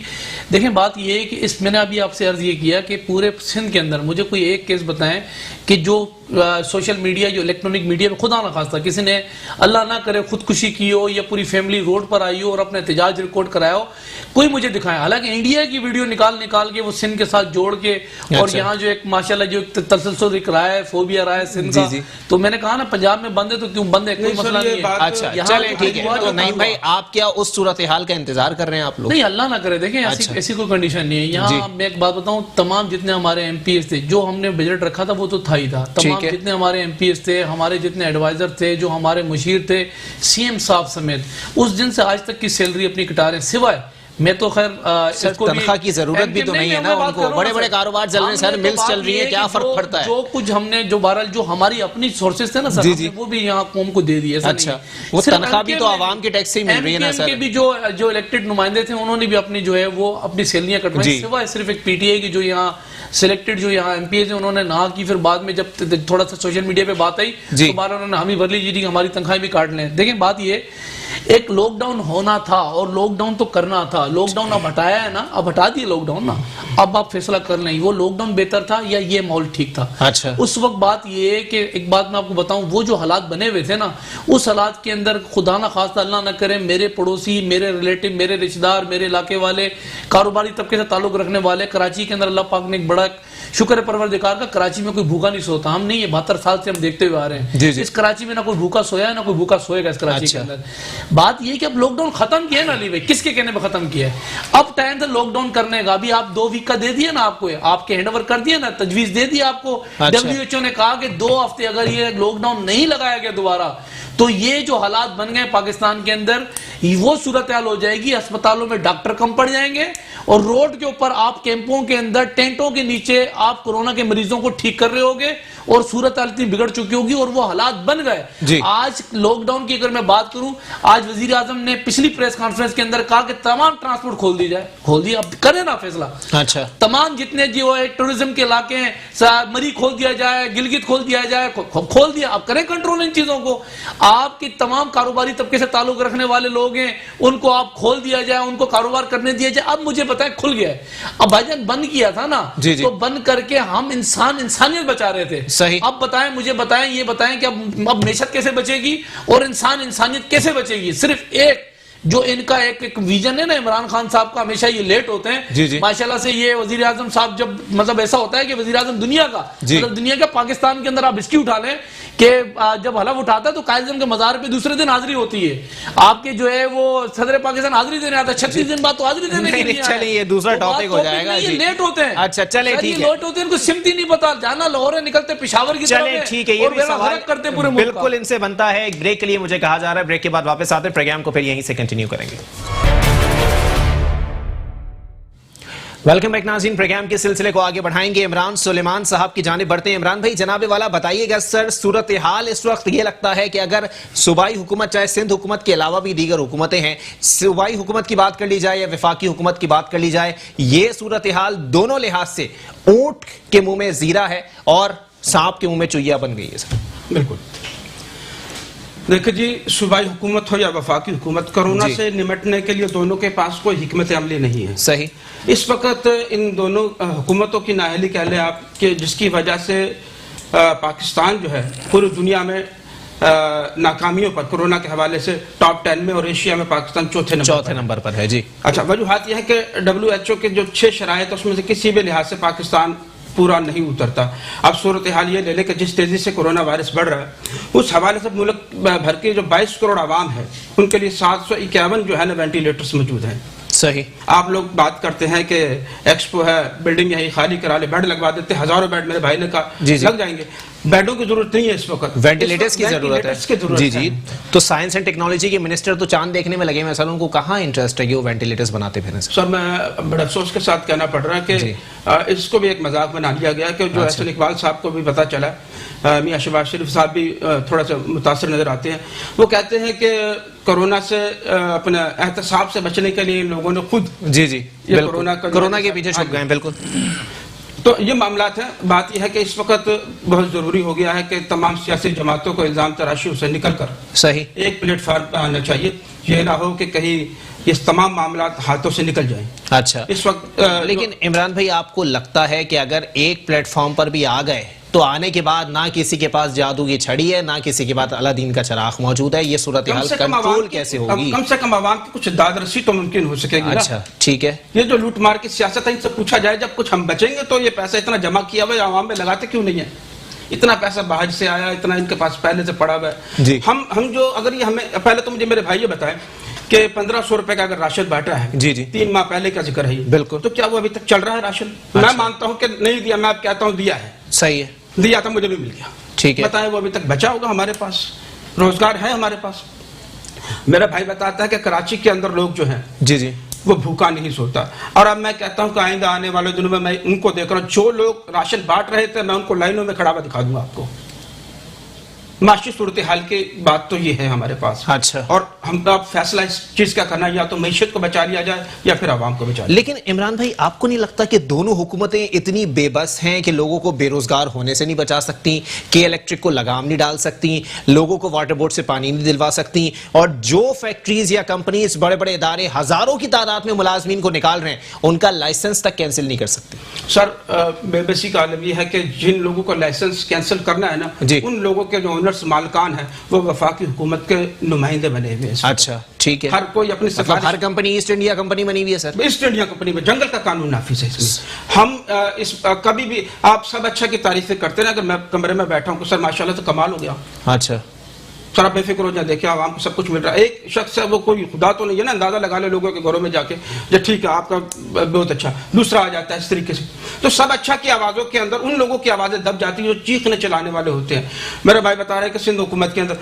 देखें, बात यह है कि इस मैंने अभी आपसे अर्ज ये किया कि पूरे सिंध के अंदर मुझे कोई एक केस बताएं कि जो सोशल मीडिया, जो इलेक्ट्रॉनिक मीडिया में खुदा ना खास्ता किसी ने अल्लाह ना करे खुदकुशी की हो या पूरी फैमिली रोड पर आई हो और अपने एहतजाज रिकॉर्ड कराया हो, कोई मुझे दिखाए। हालांकि इंडिया की वीडियो निकाल के वो सिंध के साथ जोड़ के, और यहाँ जो एक माशाल्लाह जो तसलसल एक रहा है, फोबिया रहा है सिंध का, तो मैंने कहा ना पंजाब में बंद है तो क्यों बंद है, कोई मसला नहीं है। अच्छा, चलें ठीक है। तो नहीं भाई, आप क्या उस सूरत हाल का इंतजार कर रहे हैं आप लोग? नहीं, अल्लाह ना करे। देखें, ऐसी कोई कंडीशन नहीं है यहाँ। मैं एक बात बताऊं, तमाम जितने हमारे एमपीएस थे, जो हमने बजट रखा था वो तो था ही था। तमाम जितने हमारे एमपीएस थे, हमारे जितने एडवाइजर थे, जो हमारे मुशीर थे, सीएम साहब समेत, उस दिन से आज तक की सैलरी अपनी कटा रहे हैं। सिवाय मैं तो खैर तनख्वाह की जरूरत भी तो नहीं है ना उनको, बड़े बड़े कारोबार चल रहे हैं सर, मिल्स चल रही है, क्या फर्क पड़ता है? जो कुछ हमने जो बहरहाल जो हमारी अपनी सोर्सेज थे ना सर, वो भी यहाँ कौम को दे दिए। अच्छा, वो तनख्वाह भी तो आवाम के टैक्स से ही मिल रही है ना सर? भी जो इलेक्टेड नुमाइंदे थे उन्होंने भी अपनी जो है वो अपनी सैलरियां कटवाई, सिवाय सिर्फ एक पीटीआई की जो यहाँ सिलेक्टेड जो यहाँ एमपीएस है उन्होंने ना की। फिर बाद में जब थोड़ा सा सोशल मीडिया पे बात आई तो बार उन्होंने हम ही भर लीजिए हमारी तनख्वाहें भी काट लें। देखें, बात ये एक लॉकडाउन होना था और लॉकडाउन तो करना था। लॉकडाउन अब हटाया है ना, अब हटा दिए लॉकडाउन ना, अब आप फैसला कर लें वो लॉकडाउन बेहतर था या ये माहौल ठीक था। अच्छा, उस वक्त बात ये है कि एक बात मैं आपको बताऊं, वो जो हालात बने हुए थे ना, उस हालात के अंदर खुदा ना खास्ता अल्लाह ना करे मेरे पड़ोसी, मेरे रिलेटिव, मेरे रिश्तेदार, मेरे इलाके वाले, कारोबारी तबके से ताल्लुक रखने वाले, कराची के अंदर अल्लाह पाक ने एक बड़ा शुक्र है परवरदिगार का, कराची में कोई भूखा नहीं सोता। हम नहीं, ये 72 साल से हम देखते हुए आ रहे हैं। इस कराची में ना कोई भूखा सोया है, ना कोई भूखा सोएगा इस कराची के अंदर। बात ये कि अब लॉकडाउन खत्म किया है ना अली भाई, किसके कहने पर खत्म किया है? अब टाइम था लॉकडाउन करने का। अभी आप 2 वीक का दे दिया ना, आपको आपके हैंडओवर कर दिया ना, तजवीज दे दी आपको। WHO ने कहा कि 2 हफ्ते अगर ये लॉकडाउन नहीं लगाया गया दोबारा, तो ये जो हालात बन गए पाकिस्तान के अंदर, वो सूरत हाल हो जाएगी। अस्पतालों में डॉक्टर कम पड़ जाएंगे और रोड के ऊपर आप कैंपों के अंदर टेंटों के नीचे आप कोरोना के मरीजों को ठीक कर रहे होगे और सूरत हाल इतनी बिगड़ चुकी होगी और वो हालात बन गए। आज लॉकडाउन की अगर मैं बात करूं, आज वजीर आजम ने पिछली प्रेस कॉन्फ्रेंस के अंदर कहा कि तमाम ट्रांसपोर्ट खोल दी जाए। खोल दिया, अब करें ना फैसला। अच्छा, तमाम जितने जो है टूरिज्म के इलाके हैं, मरी खोल दिया जाए, गिलगित खोल दिया जाए, खोल दिया। अब करें कंट्रोल इन चीजों को। आपकी तमाम कारोबारी तबके से ताल्लुक रखने वाले लोग हैं, उनको आप खोल दिया जाए, उनको कारोबार करने दिया जाए। अब मुझे बताएं, खुल गया है। अब भाईजान बंद किया था ना, तो बंद करके हम इंसानियत बचा रहे थे। सही। अब बताएं, मुझे बताएं, ये बताएं कि अब मैशत कैसे बचेगी और इंसानियत कैसे बचेगी? सिर्फ एक जो इनका एक विजन है ना, इमरान खान साहब का, हमेशा ये लेट होते हैं। माशाल्लाह से ये वजीर आजम साहब, जब मतलब ऐसा होता है कि वजीर आजम दुनिया का, मतलब दुनिया का, पाकिस्तान के अंदर आप इसकी उठा लें कि जब हलफ उठाता है तो कायद के मजार पे दूसरे दिन हाजिरी होती है। आपके जो है वो सदर पाकिस्तान हाजिरी देने आता है, 36 दिन बाद तो हाजिरी देने के लिए। चलिए ये दूसरा टॉपिक हो जाएगा। ये लेट होते हैं। अच्छा चले, ठीक है, लेट होते हैं, इनको सिमती नहीं पता, जाना लाहौर है, निकलते पेशावर की तरफ। ठीक है, ये भी सवाल करते पूरे बिल्कुल इनसे बनता है। एक ब्रेक के लिए मुझे कहा जा रहा है, ब्रेक के बाद वापस आते हैं, प्रोग्राम को फिर यहीं से कंटिन्यू करेंगे। वेलकम बैक नाज़रीन, प्रोग्राम के सिलसिले को आगे बढ़ाएंगे। इमरान सुलेमान साहब की जानिब बढ़ते हैं। इमरान भाई, जनाबे वाला बताइएगा सर, सूरत हाल इस वक्त ये लगता है कि अगर सूबाई हुकूमत, चाहे सिंध हुकूमत के अलावा भी दीगर हुकूमतें हैं, सूबाई हुकूमत की बात कर ली जाए या वफाकी हुकूमत की बात कर ली जाए, ये सूरत हाल दोनों लिहाज से ऊंट के मुंह में जीरा है और सांप के मुंह में चुईया बन गई है सर। बिल्कुल। देखिए जी, सूबाई हुकूमत हो या वफाकी हुकूमत, कोरोना से निपटने के लिए दोनों के पास कोई हिकमत अमली नहीं है। सही। इस वक्त इन दोनों हुकूमतों की नाअहली कह लें आप, कि जिसकी वजह से पाकिस्तान जो है पूरी दुनिया में नाकामियों पर कोरोना के हवाले से टॉप 10 में, और एशिया में पाकिस्तान चौथे नंबर पर है जी। अच्छा, वजूहात यह है कि WHO के जो 6 शराइत है उसमें से किसी भी लिहाज से पाकिस्तान पूरा नहीं उतरता। अब सूरत हाल ये ले लें कि जिस तेजी से कोरोना वायरस बढ़ रहा है, उस हवाले से मुल्क भर के जो 22 करोड़ आवाम है, उनके लिए 751 जो है ना वेंटिलेटर्स मौजूद हैं। सही। आप लोग बात करते हैं कि एक्सपो है, बिल्डिंग यही खाली करा ले, बेड लगवा देते, हजारों बेड मेरे भाई ने कहा लग जाएंगे। बेडों की जरूरत नहीं है इस वक्त, वेंटिलेटर्स की जरूरत है। जी जी। तो साइंस एंड टेक्नोलॉजी के मिनिस्टर तो चांद देखने में लगे हैं, सर उनको कहाँ इंटरेस्ट है कि वो वेंटिलेटर्स बनाते फिरें? सर मैं बड़ा अफसोस के साथ कहना पड़ रहा है कि इसको भी एक मजाक बना लिया गया कि जो एहसन इकबाल साहब को भी पता चला, मियां शहबाज शरीफ साहब भी थोड़ा सा मुतासर नजर आते हैं। वो कहते हैं कि कोरोना से अपने एहतसाब से बचने के लिए लोगों ने खुद ये कोरोना के पीछे छुप गए। बिल्कुल। तो ये मामला है। बात यह है कि इस वक्त बहुत जरूरी हो गया है कि तमाम सियासी जमातों को इल्जाम तराशियों से निकलकर सही एक प्लेटफॉर्म पर आना चाहिए। ये ना हो कि कहीं ये तमाम मामला हाथों से निकल जाएं। अच्छा, इस वक्त लेकिन इमरान भाई, आपको लगता है कि अगर एक प्लेटफॉर्म पर भी आ गए तो आने के बाद ना किसी के पास जादू की छड़ी है, ना किसी के पास अलादीन का चराग मौजूद है, ये सूरत हाल कंट्रोल कैसे होगी? कम से कम आवाम की कुछ दाद रसी तो मुमकिन हो सकेगी। अच्छा, ठीक है। ये जो लूट मार की सियासत है, इनसे पूछा जाए जब कुछ हम बचेंगे तो ये पैसा इतना जमा किया हुआ आवाम में लगाते क्यों नहीं है? इतना पैसा बाहर से आया, इतना इनके पास पहले से पड़ा हुआ है। हम जो अगर ये हमें पहले तो मुझे मेरे भाई ये बताएं कि 1500 रुपए का अगर राशन बांटा है, जी जी, 3 माह पहले का जिक्र है, बिल्कुल, तो क्या वो अभी तक चल रहा है राशन? मैं मानता हूँ कि नहीं दिया, मैं कहता हूँ दिया है। सही है, दिया था, मुझे भी मिल गया। ठीक है, बताएं वो अभी तक बचा होगा? हमारे पास रोजगार है, हमारे पास। मेरा भाई बताता है कि कराची के अंदर लोग जो हैं, जी जी, वो भूखा नहीं सोता। और अब मैं कहता हूं कि आइंदा आने वाले दिनों में मैं उनको देख रहा हूं, जो लोग राशन बांट रहे थे, मैं उनको लाइनों में खड़ा हुआ दिखा दूंगा आपको। माशी सूरत हाल की बात तो ये है हमारे पास। अच्छा, और हम अब फैसला इस चीज का करना, या तो मईशत को बचा लिया जाए या फिर आवाम को बचा लिया। लेकिन इमरान भाई, आपको नहीं लगता कि दोनों हुकूमतें इतनी बेबस हैं कि लोगों को बेरोजगार होने से नहीं बचा सकती, कि इलेक्ट्रिक को लगाम नहीं डाल सकती, लोगों को वाटर बोर्ड से पानी नहीं दिलवा सकती, और जो फैक्ट्रीज या कंपनीज, बड़े बड़े इदारे हजारों की तादाद में मुलाजमीन को निकाल रहे हैं, उनका लाइसेंस तक कैंसिल नहीं कर सकती? सर, बेबसी का आलम यह है कि जिन लोगों को लाइसेंस कैंसिल करना है ना, उन लोगों के जो ओनर डीलर्स मालकान है वो वफाकी हुकूमत के नुमाइंदे बने हुए हैं। अच्छा, ठीक है। हर कोई अपनी मतलब हर कंपनी ईस्ट इंडिया कंपनी बनी हुई है सर? ईस्ट इंडिया कंपनी में जंगल का कानून नाफिज है इसमें। हम कभी भी आप सब अच्छा की तारीफें करते हैं, अगर मैं कमरे में बैठा हूँ तो सर माशाल्लाह तो कमाल हो गया। अच्छा सर आप बेफिक्र हो जाए, देखिए आवाम को सब कुछ मिल रहा है। एक शख्स है वो कोई खुदा तो नहीं है ना, अंदाजा लगा ले लोगों के घरों में जाके, जो ठीक है आपका बहुत अच्छा, दूसरा आ जाता है इस तरीके से। तो सब अच्छा की आवाज़ों के अंदर उन लोगों की आवाज़ें दब जाती हैं जो चीखने चलाने वाले होते हैं। मेरे भाई बता रहे हैं कि सिंध हुकूमत के अंदर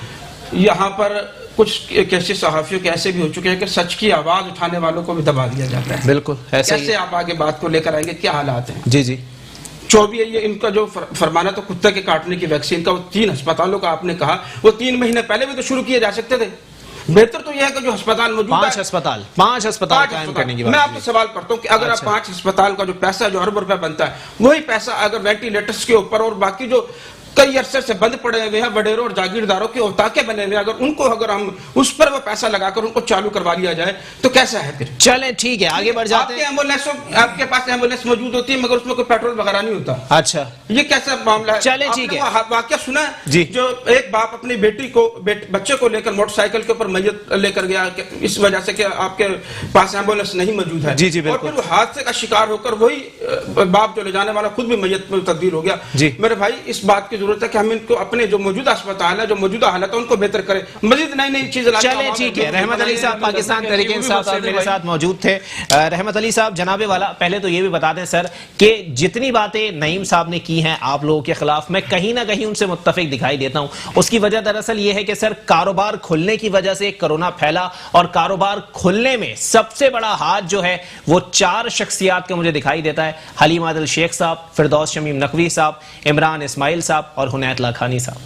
यहाँ पर कुछ कैसे सहाफ़ियों के ऐसे भी हो चुके हैं कि सच की आवाज़ उठाने वालों को भी दबा दिया जाता है। बिल्कुल ऐसे कैसे आप आगे बात को लेकर आएंगे, क्या हालात हैं? जी जी। 24 ये इनका जो फरमाना तो कुत्ते के काटने की वैक्सीन का, वो 3 अस्पतालों का आपने कहा, वो 3 महीने पहले भी तो शुरू किए जा सकते थे। बेहतर तो यह है कि जो अस्पताल मौजूद है, 5 अस्पताल कायम करने की बात। मैं आपसे सवाल करता हूं कि अगर आप 5 अस्पताल का जो पैसा जो अरब रुपया बनता है, वही पैसा अगर वेंटिलेटर्स के ऊपर और बाकी जो कई अरसे से बंद पड़े हुए हैं वडेरों और जागीरदारों के औताके बने हुए, अगर हम उस पर वो पैसा लगाकर उनको चालू करवा लिया जाए तो कैसा है फिर? चलें ठीक है, आगे बढ़ जाते हैं। आपके पास एम्बुलेंस मौजूद होती है मगर उसमें कोई पेट्रोल वगैरह नहीं होता। अच्छा, ये कैसा मामला है? चलें ठीक है। वाकया सुना है जी, जो एक बाप अपनी बेटी को बच्चे को लेकर मोटरसाइकिल के ऊपर मैयत लेकर गया इस वजह से कि आपके पास एम्बुलेंस नहीं मौजूद है। जी जी, और फिर वो हादसे का शिकार होकर वही बाप जो ले जाने वाला खुद भी मैयत में तब्दील हो गया। जी मेरे भाई, इस बात की जरूरत है कि हम इनको अपने जो मौजूदा अस्पताल है, जो मौजूदा हालत है, उनको बेहतर करें, मजीद नई नई चीजें। चलें ठीक है। रहमत अली साहब पाकिस्तान तहरीक इंसाफ से मेरे साथ मौजूद थे। रहमत अली साहब, जनाबे वाला, पहले तो ये भी बता दें सर कि जितनी बातें नईम साहब ने की हैं आप लोगों के खिलाफ, मैं कहीं ना कहीं उनसे मुत्तफिक दिखाई देता हूं। उसकी वजह दरअसल ये है कि सर कारोबार खुलने की वजह से कोरोना फैला, और कारोबार खुलने में सबसे बड़ा हाथ जो है वो 4 शख्सियात का मुझे दिखाई देता है। हलीम आदिल शेख साहब, फिरदौस शमीम नकवी साहब, इमरान इस्माइल साहब और हुनैत लाखानी साहब।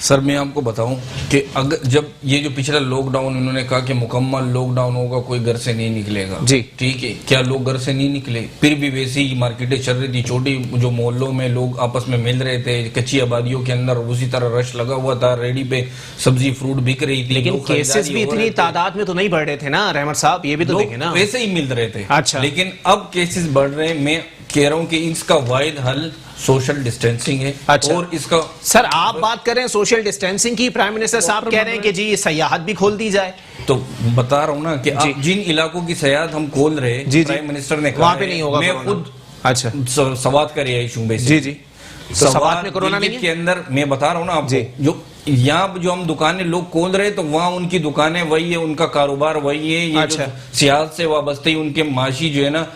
सर मैं आपको बताऊं कि अगर जब ये जो पिछला लॉकडाउन उन्होंने कहा कि मुकम्मल लॉकडाउन होगा, कोई घर से नहीं निकलेगा, जी ठीक है, क्या लोग घर से नहीं निकले? फिर भी वैसे ही मार्केटें चल रही थी, छोटी जो मोहल्लों में लोग आपस में मिल रहे थे, कच्ची आबादियों के अंदर उसी तरह रश लगा हुआ था, रेडी पे सब्जी फ्रूट बिक रही थी। लेकिन केसेस भी इतनी तादाद में तो नहीं बढ़ रहे थे ना रहमत साहब, ये भी तो देखें ना। वैसे ही मिल रहे थे। अच्छा, लेकिन अब केसेस बढ़ रहे हैं। मैं कह रहा हूं कि इसका वाहिद हल सोशल डिस्टेंसिंग है। अच्छा, और इसका सर आप बात करें सोशल डिस्टेंसिंग की, प्राइम मिनिस्टर साहब कह रहे हैं कि जी सयाहत भी खोल दी जाए। तो बता रहा हूं ना कि आप जिन इलाकों की सयाहत हम खोल रहे हैं, प्राइम मिनिस्टर ने कहा वहां पे नहीं होगा, मैं खुद अच्छा सवात का रिहायश हूं जी जी, तो सवात में कोरोना नहीं के अंदर मैं बता रहा हूं ना आपको, जो यहाँ जो हम दुकानें लोग खोल रहे तो वहाँ उनकी दुकानें वही है, उनका कारोबार वही है। ये अच्छा, सियासत से वाबस्ते ही उनके माशी जो है ना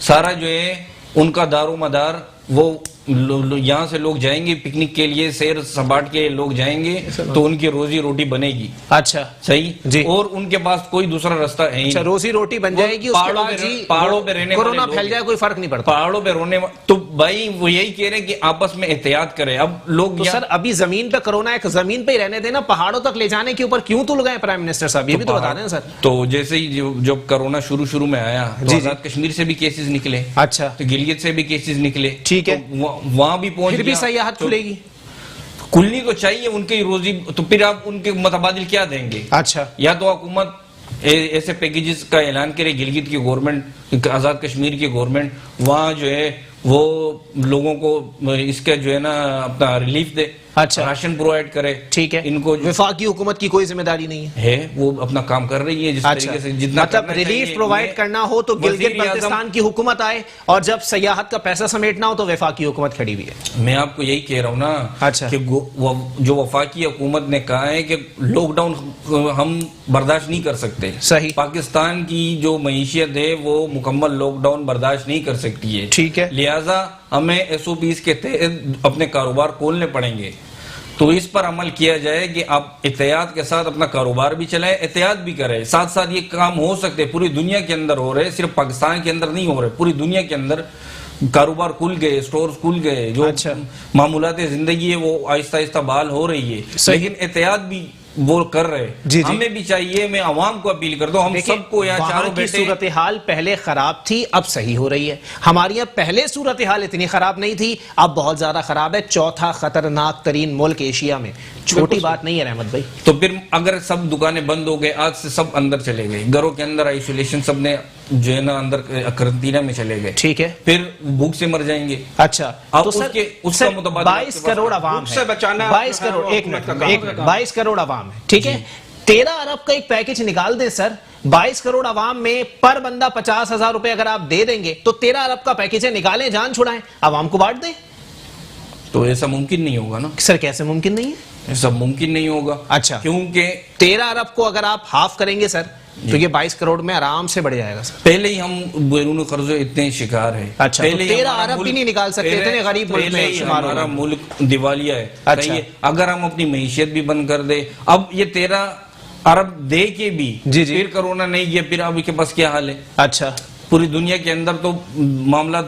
सारा जो है उनका दारो मदार वो यहाँ से लोग जाएंगे पिकनिक के लिए, सैर सपाट के लोग जाएंगे तो उनकी रोजी रोटी बनेगी। अच्छा सही जी, और उनके पास कोई दूसरा रास्ता है। अच्छा, रोजी रोटी बन जाएगी, पहाड़ों पे रहने कोरोना फैल जाए कोई फर्क नहीं पड़ता। पहाड़ों पे रोने तो भाई वो यही कह रहे हैं कि आपस में एहतियात करें। अब लोग तो सर अभी जमीन पे कोरोना है, जमीन पे ही रहने देना, पहाड़ों तक ले जाने के ऊपर क्यों तुल गए प्राइम मिनिस्टर साहब, ये भी तो बता दें सर। तो जैसे ही जब कोरोना शुरू में आया तो आजाद कश्मीर से भी केसेस निकले, अच्छा, तो गिलगित से भी केसेस निकले, ठीक है, वहां भी पहुंच, फिर भी सयाहत खुलेगी, खुलनी तो चाहिए उनकी रोजी, तो फिर आप उनके मुतबादिल क्या देंगे? अच्छा, या तो हुकूमत ऐसे पैकेजेस का ऐलान करे, गिलगित की गवर्नमेंट, आजाद कश्मीर की गवर्नमेंट वहां जो है वो लोगों को इसका जो है ना अपना रिलीफ दे, अच्छा, राशन प्रोवाइड करे, ठीक है। इनको वफाकी हुकूमत की कोई जिम्मेदारी नहीं है, वो अपना काम कर रही है जिस तरीके से, जितना मतलब रिलीफ प्रोवाइड करना हो तो गिलगित बल्तिस्तान की हुकूमत आए, और जब सयाहत का पैसा समेटना हो तो वफाकी हुकूमत खड़ी हुई है। मैं आपको यही कह रहा हूँ ना, अच्छा, कि जो वफाकी हुकूमत ने कहा है कि लॉकडाउन हम बर्दाश्त नहीं कर सकते, सही, पाकिस्तान की जो मईशियत है वो मुकम्मल लॉकडाउन बर्दाश्त नहीं कर सकती है, ठीक है, लिहाजा हमें SOPs के तहत अपने कारोबार खोलने पड़ेंगे। तो इस पर अमल किया जाए कि आप एहतियात के साथ अपना कारोबार भी चलाएं, एहतियात भी करें, साथ साथ ये काम हो सकते पूरी दुनिया के अंदर हो रहे, सिर्फ पाकिस्तान के अंदर नहीं हो रहे, पूरी दुनिया के अंदर कारोबार खुल गए, स्टोर्स खुल गए, जो अच्छा, मामूलात जिंदगी है वो आहिस्ता आहिस्ता बहाल हो रही है, लेकिन एहतियात भी वो कर रहे, हमें भी चाहिए। मैं आवाम को अपील करता हूँ, हम सबको यहाँ चारों की सूरत हाल पहले खराब थी, अब सही हो रही है। हमारी यहाँ पहले सूरत हाल इतनी खराब नहीं थी, अब बहुत ज्यादा खराब है। चौथा खतरनाक तरीन मुल्क एशिया में, छोटी बात नहीं है रहमत भाई। तो फिर अगर सब दुकानें बंद हो गए, आज से सब अंदर चले गए, घरों के अंदर आइसोलेशन, सब ने जो है ना अंदर क्वारंटीना में चले गए, ठीक है, फिर भूख से मर जाएंगे। अच्छा, तो उसका मुताबिक 22 करोड़ आवाम से बचाना, 22 करोड़, एक मिनट, 22 करोड़ आवाम है, ठीक है। 13 अरब का एक पैकेज निकाल दें सर, 22 करोड़ आवाम में पर बंदा 50,000 रुपए अगर आप दे देंगे तो 13 अरब का पैकेज है, निकालें, जान छुड़ाएं, आवाम को बांट दें। तो ऐसा मुमकिन नहीं होगा ना सर। कैसे मुमकिन नहीं है? ऐसा मुमकिन नहीं होगा। अच्छा, क्योंकि 13 अरब को अगर आप हाफ करेंगे सर तो ये 22 करोड़ में आराम से बढ़ जाएगा सर। पहले ही हम बैरून कर्जों इतने शिकार है। अच्छा, पहले 13 अरब भी नहीं निकाल सकते, इतने गरीब मुल्क में हमारा मुल्क दिवालिया है। अच्छा, अगर हम अपनी मईशियत भी बंद कर दे, अब ये 13 अरब दे के भी फिर कोरोना नहीं गया, फिर अब के पास क्या हाल है? अच्छा, पूरी दुनिया के अंदर तो मामला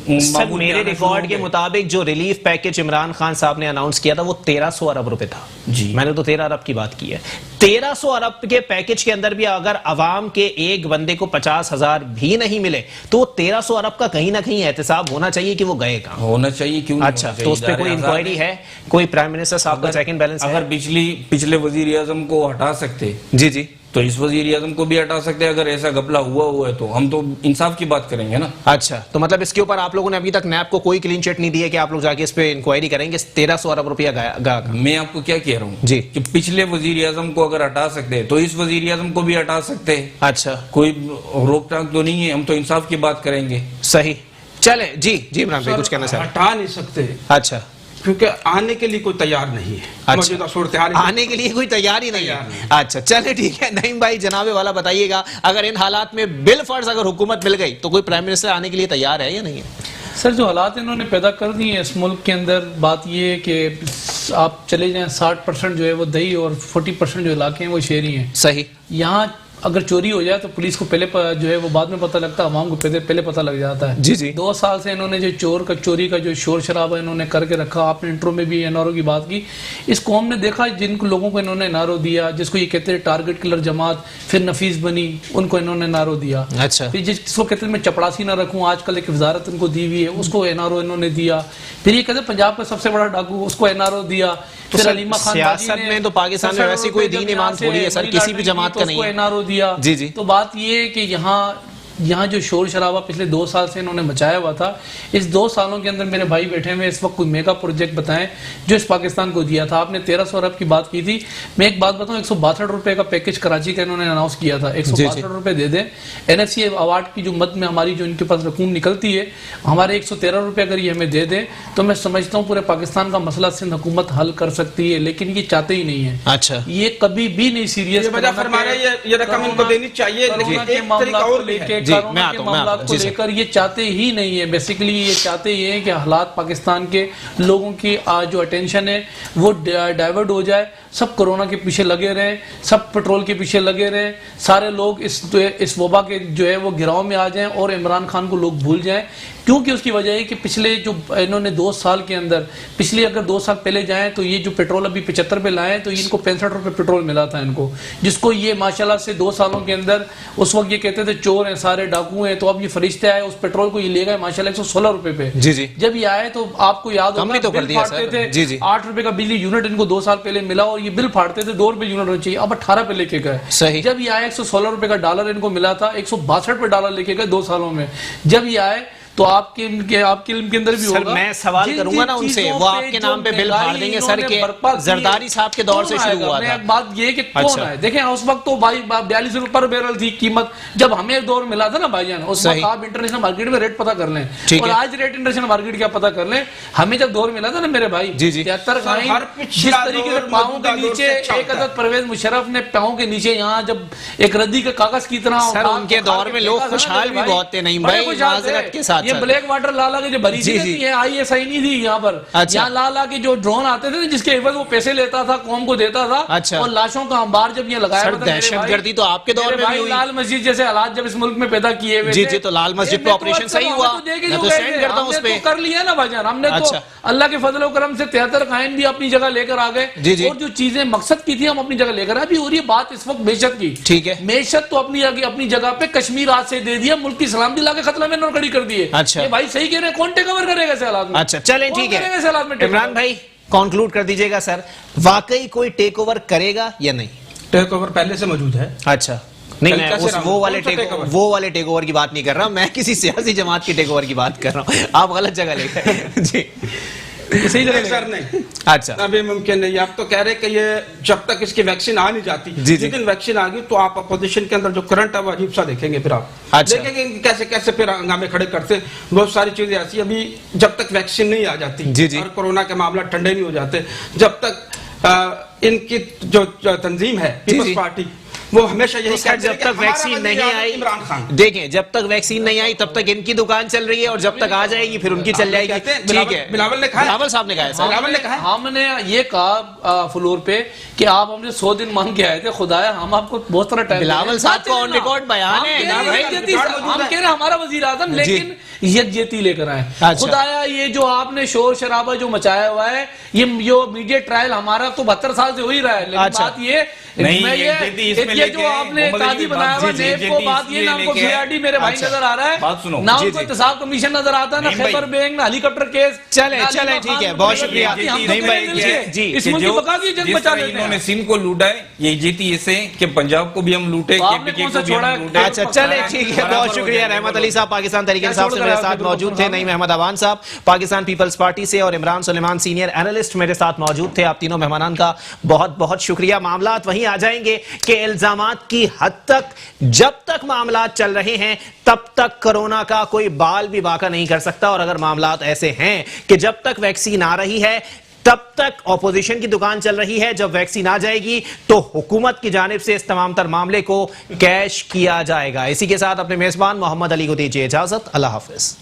सर मेरे रिकॉर्ड के मुताबिक जो रिलीफ पैकेज इमरान खान साहब ने अनाउंस किया था वो 1300 अरब रुपए था जी। मैंने तो 13 अरब की बात की है। 1300 अरब के पैकेज के अंदर भी अगर अवाम के एक बंदे को 50,000 भी नहीं मिले तो 1300 अरब का कहीं ना कहीं एहतसाब होना चाहिए कि वो गए कहाँ, होना चाहिए। क्यों? अच्छा, तो उस पर कोई इंक्वायरी है? कोई प्राइम मिनिस्टर साहब का चेक एंड बैलेंस है? अगर पिछले वजीर आजम को हटा सकते जी जी तो इस वजीर आजम को भी हटा सकते हैं। अगर ऐसा घपला हुआ है तो हम तो इंसाफ की बात करेंगे ना। अच्छा, तो मतलब इसके ऊपर आप लोगों ने अभी तक नैब को कोई क्लीन चिट नहीं दी है कि आप लोग जाके इस पे इंक्वायरी करेंगे? 1300 अरब रुपया गया। मैं आपको क्या कह रहा हूँ जी कि पिछले वजीर आजम को अगर हटा सकते हैं तो इस वजीर आजम को भी हटा सकते हैं। अच्छा, कोई रोक टाक तो नहीं है, हम तो इंसाफ की बात करेंगे। सही, चले जी जी इमरान भाई कुछ कहना चाहते? हटा नहीं सकते, अच्छा, क्योंकि आने के लिए कोई तैयार नहीं है। अच्छा, आने के लिए कोई तैयार ही नहीं है। अच्छा, चले ठीक है। नईम भाई जनाबे वाला बताइएगा, अगर इन हालात में बिल फर्ज अगर हुकूमत मिल गई तो कोई प्राइम मिनिस्टर आने के लिए तैयार है या नहीं है? सर जो हालात इन्होंने पैदा कर दिए हैं इस मुल्क के अंदर, बात ये है कि आप चले जाएं 60% जो है वो दही और 40% जो इलाके हैं वो शहरी हैं। सही, यहाँ अगर चोरी हो जाए तो पुलिस को पहले जो है वो बाद में पता लगता है, आवाम को पहले पता लग जाता है। जी जी। 2 साल से इन्होंने जो चोरी का जो शोर शराबा इन्होंने करके रखा, आपने इंट्रो में भी एनआरओ की बात की, इस कौम ने देखा जिन लोगों को इन्होंने एनआरओ दिया, जिसको ये कहते हैं टारगेट किलर जमात, फिर नफीस बनी, उनको इन्होंने एनआरओ दिया। अच्छा, फिर जिसको कहते हैं मैं चपड़ासी ना रखूं, आजकल एक वजारत इनको दी हुई है, उसको एनआरओ इन्होंने दिया। फिर ये कहते हैं पंजाब का सबसे बड़ा डाकू, उसको एनआरओ दिया। तो फिर अलीमा खान सियासत में तो पाकिस्तान में वैसी कोई दीन ईमान थोड़ी है सर, किसी भी जमात का नहीं है। एनआरओ दिया। जी जी। तो बात ये है कि यहाँ जो शोर शराबा पिछले 2 साल से इन्होंने मचाया हुआ था, इस 2 सालों के अंदर मेरे भाई बैठे हुए इस वक्त कोई मेगा प्रोजेक्ट बताएं जो इस पाकिस्तान को दिया था। आपने 1300 अरब की बात की थी, मैं एक बात बताऊं, 162 रुपए का पैकेज कराची का इन्होंने अनाउंस किया था। 162 रुपए दे दें, एनएफसी अवार्ड की जो मद में हमारी जो इनके पास रकूम निकलती है, हमारे 113 रुपए अगर ये हमें दे दें तो मैं समझता हूँ पूरे पाकिस्तान का मसला सिंध हुकूमत हल कर सकती है, लेकिन ये चाहते ही नहीं है। अच्छा, ये कभी भी नहीं सीरियस ये रकम इनको देनी चाहिए, लेकिन एक तरीका और लेके को लेकर ये चाहते ही नहीं है। बेसिकली ये चाहते ही हैं कि हालात पाकिस्तान के लोगों की जो अटेंशन है वो डाइवर्ट हो जाए, सब कोरोना के पीछे लगे रहें, सब पेट्रोल के पीछे लगे रहें, सारे लोग इस वबा के जो है वो गिराव में आ जाएं और इमरान खान को लोग भूल जाएं। क्योंकि उसकी वजह है कि पिछले जो इन्होंने 2 साल के अंदर, पिछले अगर 2 साल पहले जाएं तो ये जो पेट्रोल अभी 75 पे लाए तो इनको 65 रुपए पेट्रोल मिला था इनको, जिसको ये माशाल्लाह से 2 सालों के अंदर, उस वक्त ये कहते थे चोर हैं सारे, डाकू हैं, तो अब ये फरिश्ते आए, उस पेट्रोल को ये ले गए माशाल्लाह 116 रुपए पे। जी जी। जब ये आए तो आपको याद होगा तो बिल फाड़ते थे, जी जी। 8 रुपए का बिजली यूनिट इनको 2 साल पहले मिला और ये बिल फाड़ते थे 2 रुपए यूनिट होना चाहिए, अब 18 पे लेके गए। सही। जब ये आए 116 रुपए का डॉलर इनको मिला था, 162 पे डॉलर लेके गए 2 सालों में। जब ये आए तो आपके इल्म के अंदर भी सर होगा। मैं सवाल करूंगा ना उनसे, वो आपके नाम पे बिल फाड़ देंगे सर के जरदारी साहब के दौर से शुरू हुआ था। बात ये कि कौन है, देखें उस वक्त तो भाई 42 रुपए पर बैरल थी कीमत, जब हमें दौर मिला था ना भाईजान, उस वक्त आप इंटरनेशनल मार्केट में रेट पता कर लें और आज रेट इंटरनेशनल मार्केट क्या पता कर लें। हमें जब दौर मिला था ना मेरे भाई 73 जिस तरीके से पाँव के नीचे एक अदद परवेज मुशर्रफ ने पाँव के नीचे यहाँ जब एक रद्दी के कागज की तरह, सर उनके दौर में लोग खुशहाल भी बहुत थे नहीं भाई, माजरत के साथ ये ब्लैक वाटर ला के जो भरी थी ISI नहीं थी यहाँ पर। यहाँ ला के जो ड्रोन आते थे जिसके एवज वो पैसे लेता था, कौम को देता था। और लाशों का अंबार जब ये लगाया, दहशतगर्दी तो आपके दौर में भी हुई। लाल मस्जिद जैसे हालात जब इस मुल्क में पैदा किए हुए जी, तो लाल मस्जिद पे ऑपरेशन सही हुआ, मैं तो सेंड करता हूं उस पे। कर लिया ना भाईजान हमने। तो अल्लाह के फजल करम से 73 कायन भी अपनी जगह लेकर आ गए, और जो चीजें मकसद की थी हम अपनी जगह लेकर आए। और ये बात इस वक्त मेशत की, ठीक है, मेशत तो अपनी जगह पे कश्मीर आज से दे दिया, मुल्क की सलामती लाके खतरा में खड़ी कर दी है। अच्छा, ये भाई सही कह रहे हैं, कौन टेक ओवर करेगा इस हालात में? अच्छा चलें, ठीक है, इमरान भाई कंक्लूड कर दीजिएगा सर, वाकई कोई टेक ओवर करेगा या नहीं? टेक ओवर पहले से मौजूद है। अच्छा, नहीं मैं वो वाले टेक ओवर की बात नहीं कर रहा, मैं किसी सियासी जमात के टेक ओवर की बात कर रहा हूँ। आप गलत जगह लेकर जी सही सर नहीं। अच्छा, अभी मुमकिन नहीं। आप तो कह रहे कि ये जब तक इसकी वैक्सीन आ नहीं जाती, जिस दिन वैक्सीन आ गई तो आप अपोजिशन के अंदर जो करंट है वो अजीब सा देखेंगे। फिर आप देखेंगे कैसे कैसे फिर हंगामे खड़े करते। बहुत सारी चीजें ऐसी अभी जब तक वैक्सीन नहीं आ जाती और कोरोना के मामला ठंडे नहीं हो जाते, जब तक इनकी जो तंजीम है पीपल्स पार्टी वो हमेशा यही कहती है जब तक वैक्सीन नहीं आई, इमरान खान देखें जब तक वैक्सीन नहीं आई तब तक इनकी दुकान चल रही है, और जब तक आ जाएगी फिर उनकी चल जाएगी। ठीक है, बिलावल ने कहा, बिलावल साहब ने कहा, बिलावल ने कहा, हमने ये कहा फ्लोर पे कि आप हमने 100 दिन मांग के आए थे, खुदाया हम आपको बहुत सारा टाइम। बिलावल साहब का ऑन रिकॉर्ड बयान है, हम कह रहे हमारा वजीर आजम लेकिन यकजहती लेकर आए। खुदाया ये जो आपने शोर शराबा जो मचाया हुआ है, ये जो मीडिया ट्रायल हमारा तो 72 साल से हो ही रहा है, लेकिन बात ये ये जो आपने काजी बनाया हुआ नेब को, बात ये ना हमको सीआरडी मेरे भाई नजर आ रहा है, ना उनको इंतजाम कमीशन नजर आता है, ना खैबर बैंक, ना हेलीकॉप्टर केस। चले ठीक है, बहुत शुक्रिया। इस मुल्क की बका की जंग बचा लेते हैं। इन्होंने सिंध को लूटा है, ये जीती ऐसे कि पंजाब को भी हम लूटे, केपीके को भी हम लूटे। अच्छा चले ठीक है, बहुत शुक्रिया। रहमत अली साहब पाकिस्तान तहरीक इंसाफ से मेरे साथ मौजूद थे, नईम अहमद अवान साहब पाकिस्तान पीपल्स पार्टी से, और इमरान सुलेमान सीनियर एनालिस्ट मेरे साथ मौजूद थे। आप तीनों मेहमानान का बहुत बहुत शुक्रिया। मामलात वहीं आ जाएंगे कि इल्जामात की हद तक जब तक मामलात चल रहे हैं तब तक कोरोना का कोई बाल भी बाका नहीं कर सकता, और अगर मामलात ऐसे हैं कि जब तक वैक्सीन आ रही है तब तक ऑपोजिशन की दुकान चल रही है, जब वैक्सीन आ जाएगी तो हुकूमत की जानिब से इस तमाम तर मामले को कैश किया जाएगा। इसी के साथ अपने मेजबान मोहम्मद अली को दीजिए इजाजत। अल्लाह हाफिज।